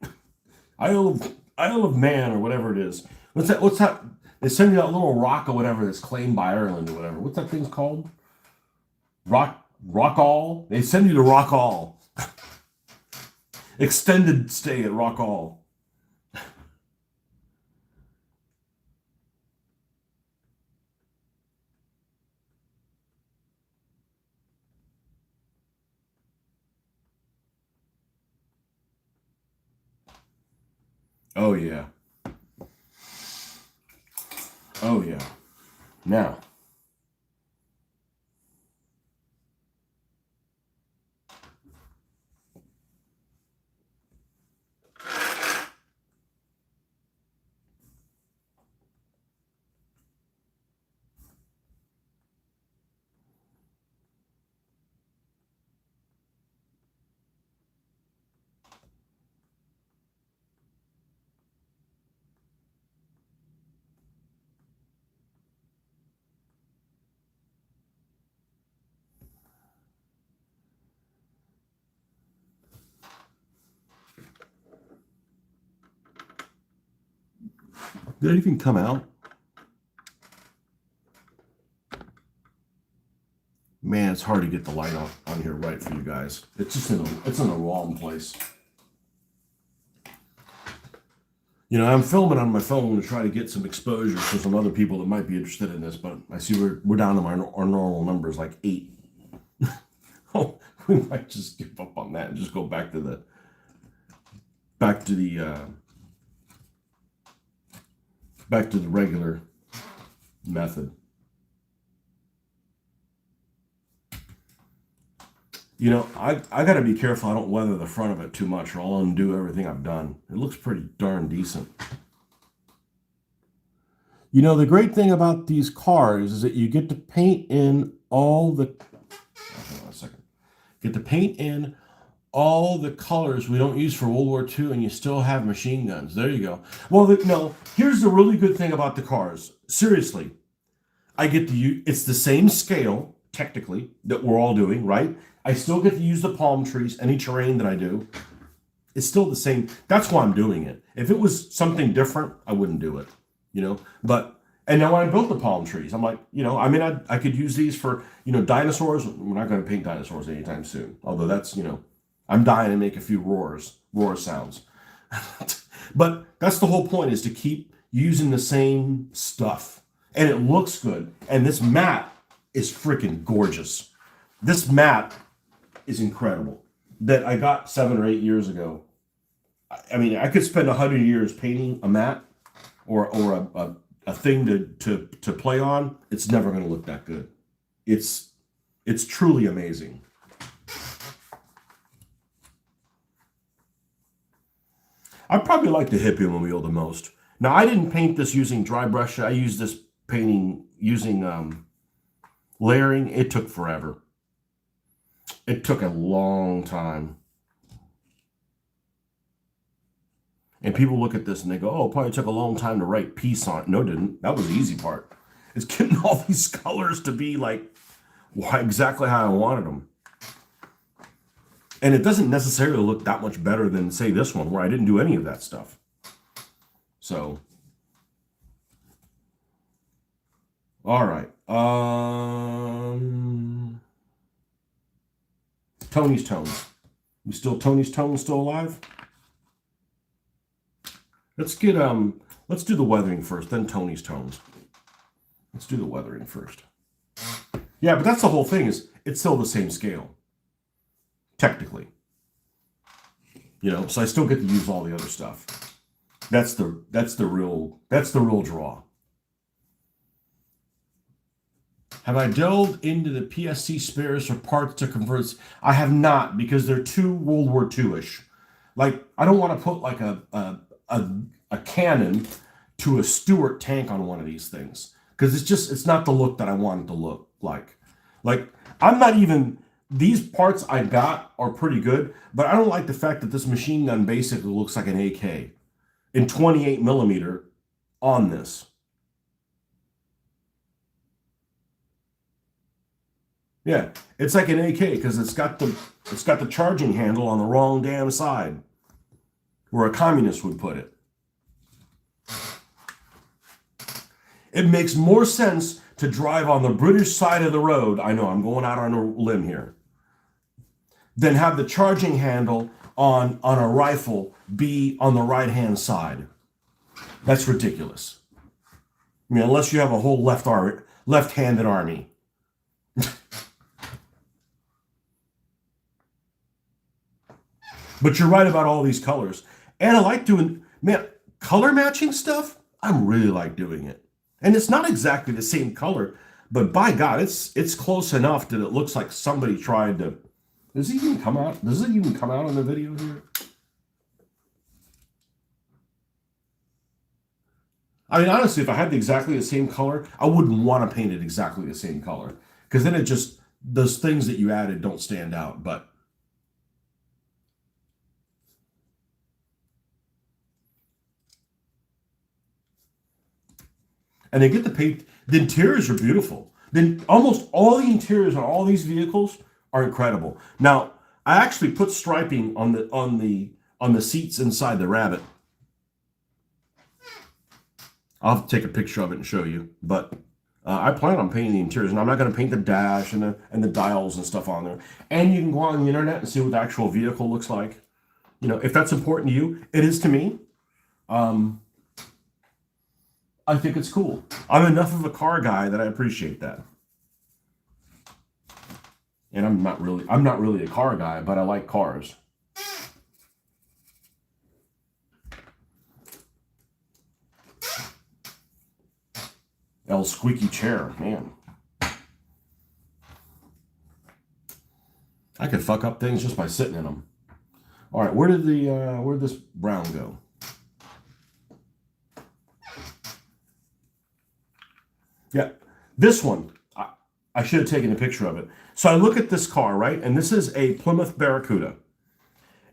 Isle of Man, or whatever it is. What's that? They send you that little rock or whatever that's claimed by Ireland or whatever. What's that thing's called? Rockall? They send you to Rockall. Extended stay at Rockall. Oh yeah. Oh yeah. Now, did anything come out? it's hard to get the light on here right for you guys. It's just it's in the wrong place. You know, I'm filming on my phone to try to get some exposure for some other people that might be interested in this, but I see we're down to our normal numbers, like 8. Oh, we might just give up on that and just go back to the regular method. You know, I got to be careful I don't weather the front of it too much or I'll undo everything I've done. It looks pretty darn decent. You know, the great thing about these cars is that you get to paint in all the... Hold on a second. Get to paint in all the colors we don't use for World War II, and you still have machine guns. There you go. Well, no, here's the really good thing about the cars. Seriously, I get to use... It's the same scale, technically, that we're all doing, right? I still get to use the palm trees, any terrain that I do. It's still the same. That's why I'm doing it. If it was something different, I wouldn't do it, you know? But, and now when I built the palm trees, I'm like, you know, I mean, I could use these for, you know, dinosaurs. We're not going to paint dinosaurs anytime soon. Although that's, you know, I'm dying to make a few roar sounds. But that's the whole point, is to keep using the same stuff. And it looks good. And this mat is freaking gorgeous. This mat is incredible, that I got 7 or 8 years ago. I mean, I could spend 100 years painting a mat or a thing to play on. It's never going to look that good. It's truly amazing. I probably like the Hippie-mobile the most. Now, I didn't paint this using dry brush. I used this painting using layering. It took forever. It took a long time. And people look at this and they go, oh, it probably took a long time to write peace on it. No, it didn't. That was the easy part. It's getting all these colors to be like exactly how I wanted them. And it doesn't necessarily look that much better than, say, this one, where I didn't do any of that stuff. So, all right. Tony's Tones. Tony's Tones still alive? Let's do the weathering first, then Tony's Tones. Let's do the weathering first. Yeah, but that's the whole thing, is it's still the same scale. Technically. You know, so I still get to use all the other stuff. That's the real draw. Have I delved into the PSC spares or parts to convert? I have not, because they're too World War II-ish. Like, I don't want to put like a cannon to a Stuart tank on one of these things, because it's not the look that I want it to look like. Like, I'm not even... These parts I got are pretty good, but I don't like the fact that this machine gun basically looks like an AK in 28 millimeter on this. Yeah, it's like an AK because it's got the charging handle on the wrong damn side, where a communist would put it. It makes more sense to drive on the British side of the road. I know I'm going out on a limb here. Than have the charging handle on a rifle be on the right-hand side. That's ridiculous. I mean, unless you have a whole left-handed army. But you're right about all these colors. And I like doing, man, color matching stuff, I really like doing it. And it's not exactly the same color, but by God, it's close enough that it looks like somebody tried to... Does it even come out? Does it even come out on the video here? I mean, honestly, if I had exactly the same color, I wouldn't want to paint it exactly the same color, because then it just, those things that you added don't stand out. But and they get the paint. The interiors are beautiful. Then almost all the interiors on all these vehicles are incredible. Now, I actually put striping on the seats inside the Rabbit. I'll have to take a picture of it and show you. But I plan on painting the interiors, and I'm not going to paint the dash and the dials and stuff on there. And you can go on the internet and see what the actual vehicle looks like. You know, if that's important to you, it is to me. Um, I think it's cool. I'm enough of a car guy that I appreciate that. And I'm not really a car guy, but I like cars. El squeaky chair, man. I could fuck up things just by sitting in them. All right, where did this brown go? Yeah, this one. I should have taken a picture of it. So I look at this car, right? And this is a Plymouth Barracuda.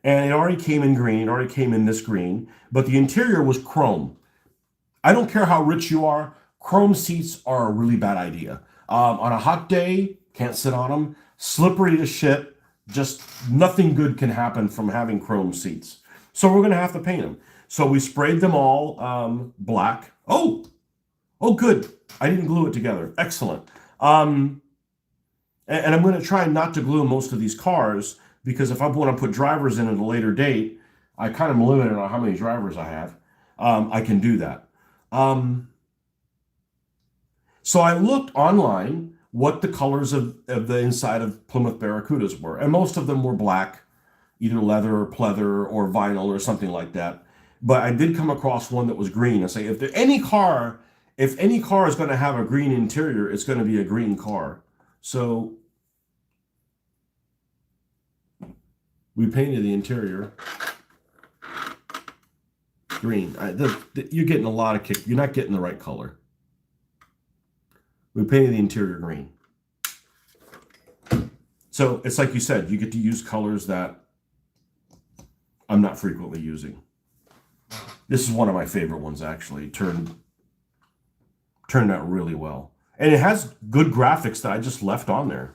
And it already came in green, it already came in this green, but the interior was chrome. I don't care how rich you are, chrome seats are a really bad idea. On a hot day, can't sit on them. Slippery as shit. Just nothing good can happen from having chrome seats. So we're going to have to paint them. So we sprayed them all black. Oh, good. I didn't glue it together. Excellent. And I'm going to try not to glue most of these cars because if I want to put drivers in at a later date, I kind of am limited on how many drivers I have. I can do that. So I looked online what the colors of the inside of Plymouth Barracudas were, and most of them were black, either leather or pleather or vinyl or something like that. But I did come across one that was green. I say, if any car is going to have a green interior, it's going to be a green car. So we painted the interior green. You're getting a lot of kick. You're not getting the right color. We painted the interior green. So it's like you said, you get to use colors that I'm not frequently using. This is one of my favorite ones, actually. Turned out really well. And it has good graphics that I just left on there.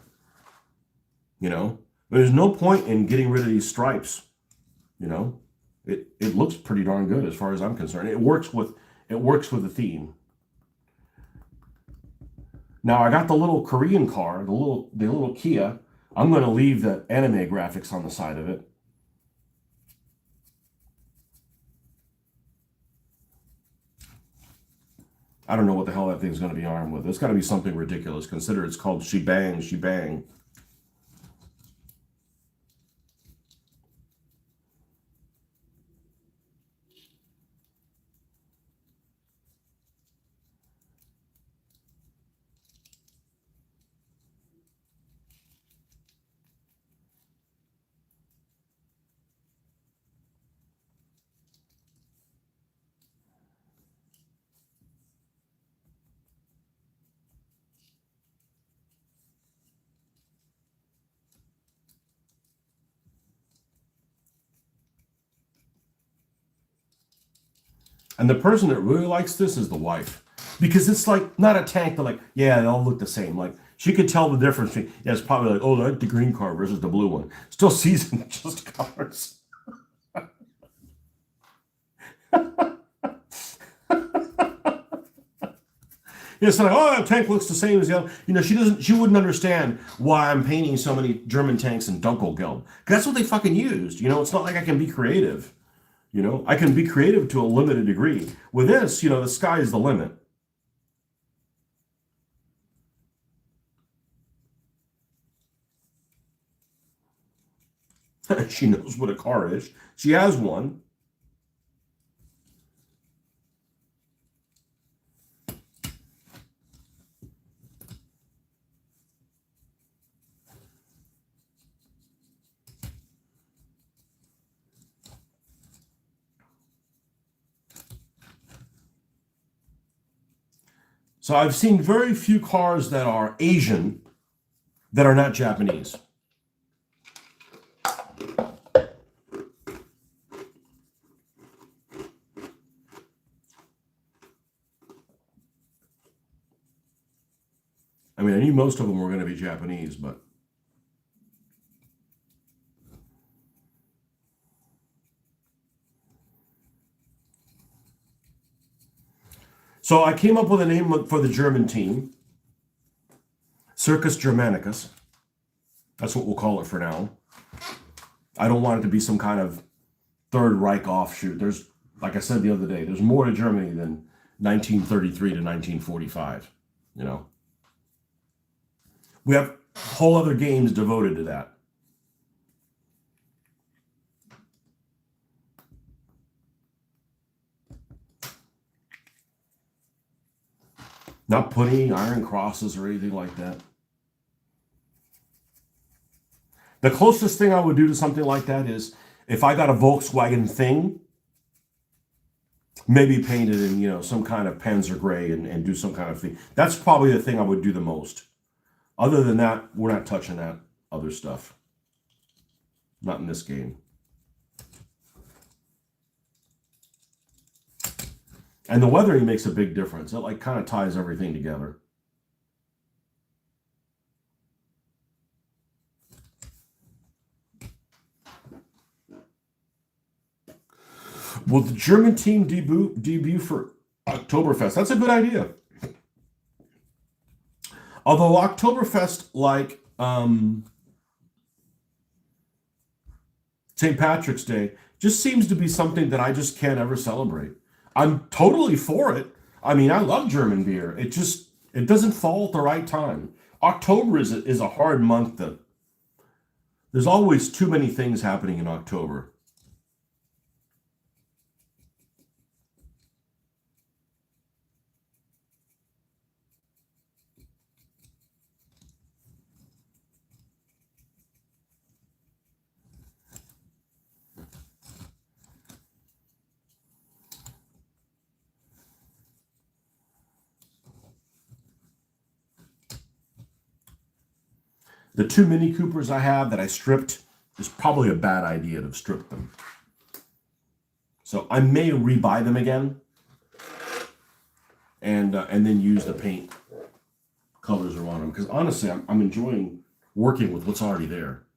You know, there's no point in getting rid of these stripes. You know, it looks pretty darn good as far as I'm concerned. It works with the theme. Now I got the little Korean car, the little Kia. I'm going to leave the anime graphics on the side of it. I don't know what the hell that thing's going to be armed with. It's got to be something ridiculous. Consider it's called Shebang, Shebang. And the person that really likes this is the wife. Because it's like not a tank that like, yeah, they all look the same. Like she could tell the difference between, yeah, it's probably like, oh, I like the green car versus the blue one. Still seasoned, just cars. It's like, oh, that tank looks the same as the other. You know, she wouldn't understand why I'm painting so many German tanks in Dunkelgelb. That's what they fucking used. You know, it's not like I can be creative. You know, I can be creative to a limited degree. With this, you know, the sky is the limit. She knows what a car is. She has one. So I've seen very few cars that are Asian that are not Japanese. I mean, I knew most of them were going to be Japanese, but so I came up with a name for the German team. Circus Germanicus. That's what we'll call it for now. I don't want it to be some kind of Third Reich offshoot. There's, like I said the other day, there's more to Germany than 1933 to 1945. You know, we have whole other games devoted to that. Not putting iron crosses or anything like that. The closest thing I would do to something like that is if I got a Volkswagen thing, maybe paint it in, you know, some kind of Panzer gray and do some kind of thing. That's probably the thing I would do the most. Other than that, we're not touching that other stuff. Not in this game. And the weathering makes a big difference. It like kind of ties everything together. Will the German team debut for Oktoberfest? That's a good idea. Although Oktoberfest, like St. Patrick's Day, just seems to be something that I just can't ever celebrate. I'm totally for it. I mean, I love German beer. It doesn't fall at the right time. October is a hard month. There's always too many things happening in October. The 2 Mini Coopers I have that I stripped, is probably a bad idea to strip them. So I may rebuy them again and then use the paint colors around them. Because honestly, I'm enjoying working with what's already there.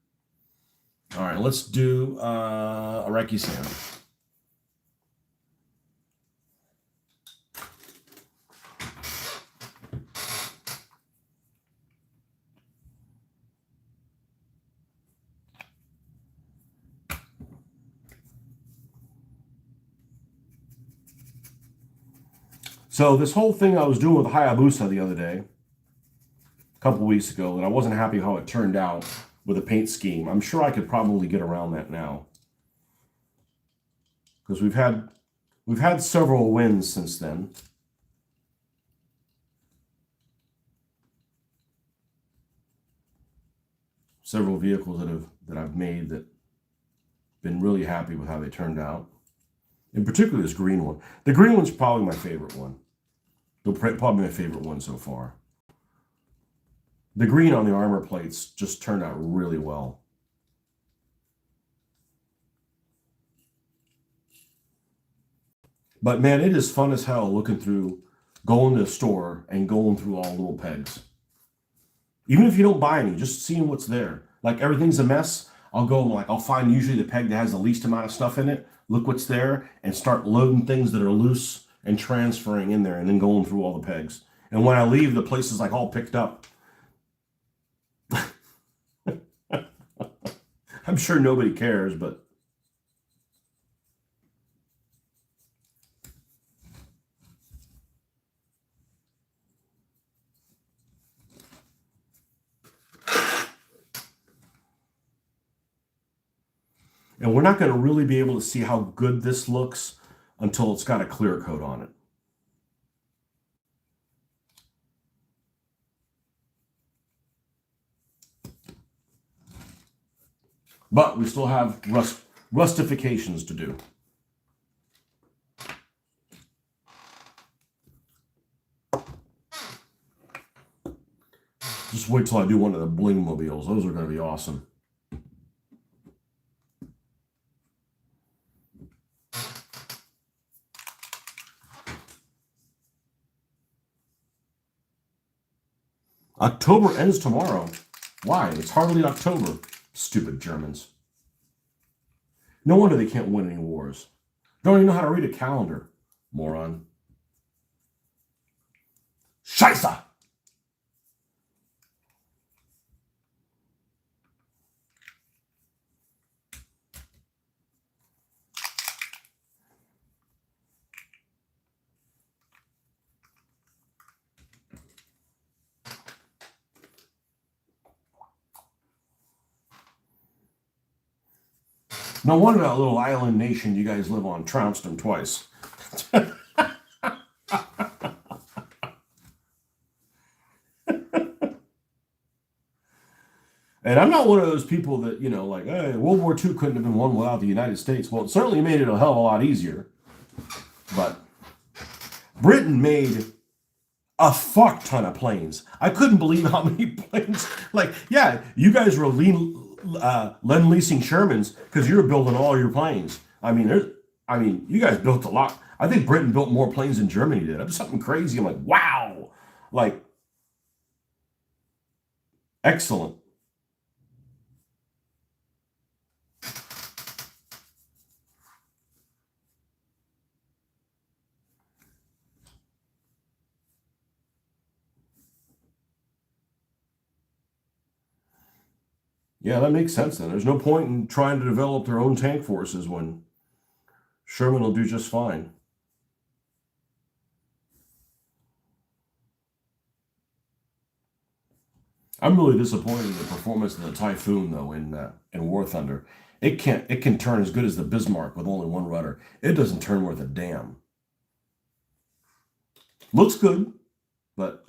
All right, let's do Iraqi sand. So this whole thing I was doing with Hayabusa the other day, a couple weeks ago, and I wasn't happy how it turned out with a paint scheme. I'm sure I could probably get around that now, because we've had several wins since then. Several vehicles that I've made that been really happy with how they turned out. In particular, this green one. The green one's probably my favorite one. Probably my favorite one so far. The green on the armor plates just turned out really well. But man, it is fun as hell looking through, going to the store and going through all the little pegs. Even if you don't buy any, just seeing what's there. Like everything's a mess, I'll go and I'll find usually the peg that has the least amount of stuff in it, look what's there, and start loading things that are loose and transferring in there and then going through all the pegs. And when I leave, the place is like all picked up. I'm sure nobody cares, but and we're not going to really be able to see how good this looks until it's got a clear coat on it. But we still have rustifications to do. Just wait till I do one of the bling mobiles. Those are going to be awesome. October ends tomorrow. Why? It's hardly October. Stupid Germans. No wonder they can't win any wars. Don't even know how to read a calendar, moron. Scheiße! No wonder that little island nation you guys live on trounced him twice. And I'm not one of those people that, like, hey, World War II couldn't have been won without the United States. Well, it certainly made it a hell of a lot easier. But Britain made a fuck ton of planes. I couldn't believe how many planes. Like, yeah, you guys were lend-leasing Shermans because you were building all your planes. You guys built a lot. I think Britain built more planes than Germany did. It was something crazy. I'm like, wow. Like, excellent. Yeah, that makes sense then. There's no point in trying to develop their own tank forces when Sherman will do just fine. I'm really disappointed in the performance of the Typhoon though in War Thunder. It can turn as good as the Bismarck with only one rudder. It doesn't turn worth a damn. Looks good, but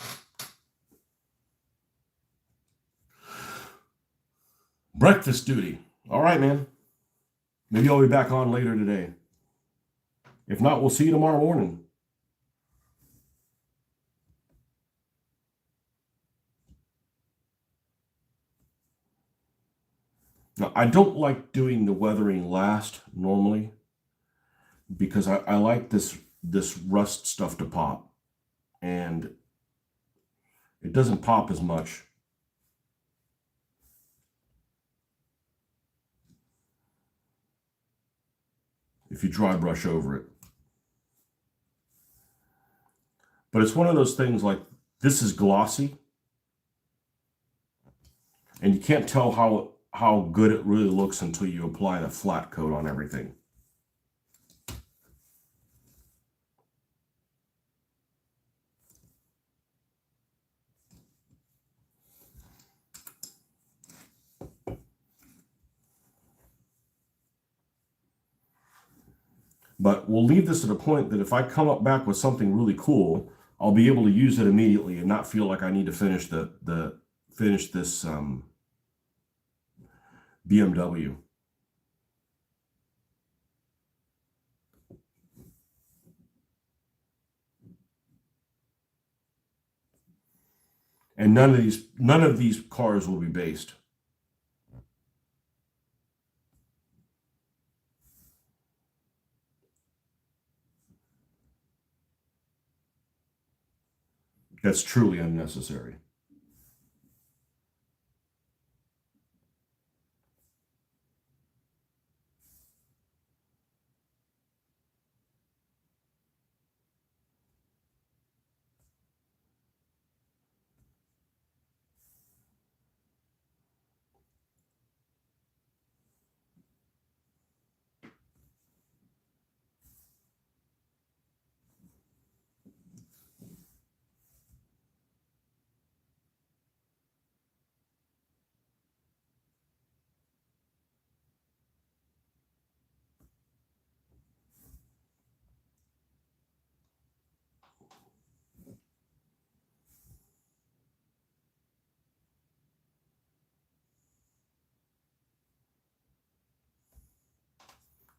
breakfast duty. All right, man. Maybe I'll be back on later today. If not, we'll see you tomorrow morning. Now, I don't like doing the weathering last normally because I like this rust stuff to pop, and it doesn't pop as much. If you dry brush over it. But it's one of those things like this is glossy, and you can't tell how good it really looks until you apply the flat coat on everything. But we'll leave this at a point that if I come up back with something really cool, I'll be able to use it immediately and not feel like I need to finish this BMW. And none of these cars will be based. That's truly unnecessary.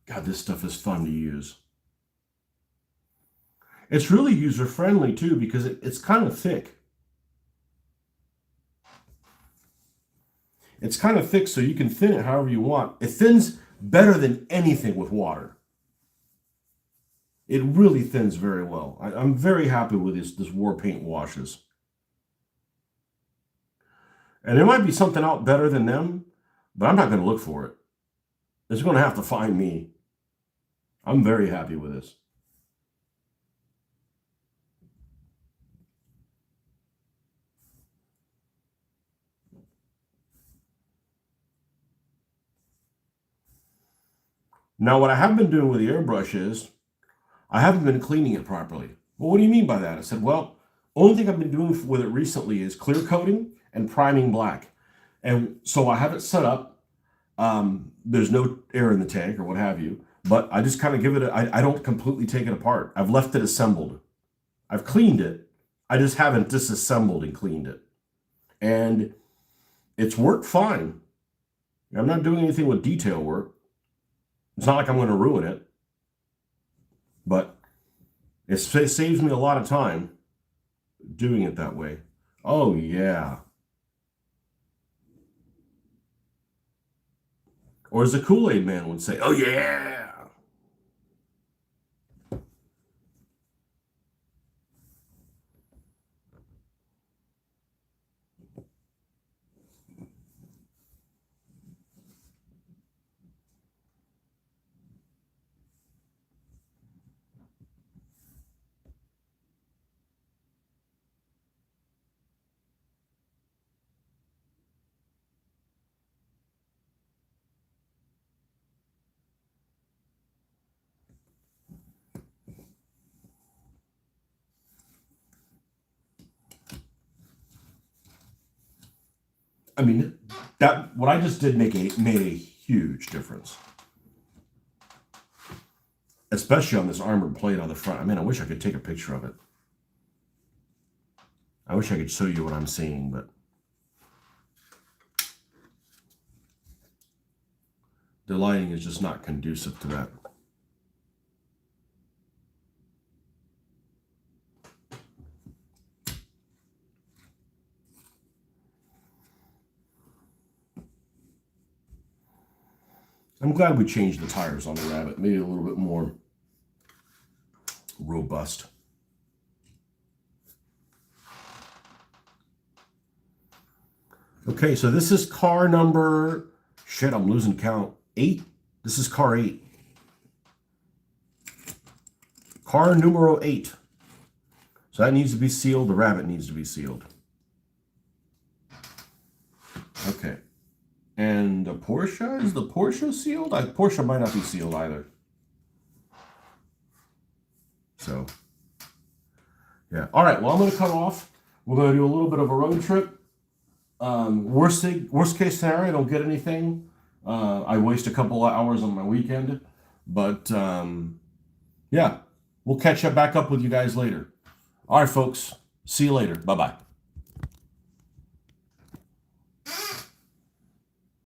God, this stuff is fun to use. It's really user friendly too because it's kind of thick. It's kind of thick, so you can thin it however you want. It thins better than anything with water. It really thins very well. I'm very happy with this war paint washes. And there might be something out better than them, but I'm not going to look for it. It's going to have to find me. I'm very happy with this. Now, what I have been doing with the airbrush is I haven't been cleaning it properly. Well, what do you mean by that? I said, well, only thing I've been doing with it recently is clear coating and priming black. And so I have it set up There's no air in the tank or what have you, but I just kind of give it I don't completely take it apart. I've left it assembled. I've cleaned it. I just haven't disassembled and cleaned it. And it's worked fine. I'm not doing anything with detail work. It's not like I'm going to ruin it, but it saves me a lot of time doing it that way. Oh, yeah. Or as the Kool-Aid man would say, oh, yeah. I mean, that what I just did made a huge difference, especially on this armored plate on the front. I mean, I wish I could take a picture of it. I wish I could show you what I'm seeing, but the lighting is just not conducive to that. I'm glad we changed the tires on the Rabbit, made it a little bit more robust. Okay, so this is car number, shit, I'm losing count, 8. This is car 8. Car numero 8. So that needs to be sealed. The Rabbit needs to be sealed. Okay. And the Porsche, is the Porsche sealed? Porsche might not be sealed either. So, yeah. All right, well, I'm going to cut off. We're going to do a little bit of a road trip. Worst case scenario, I don't get anything. I waste a couple of hours on my weekend. But, yeah, we'll catch back up with you guys later. All right, folks. See you later. Bye-bye.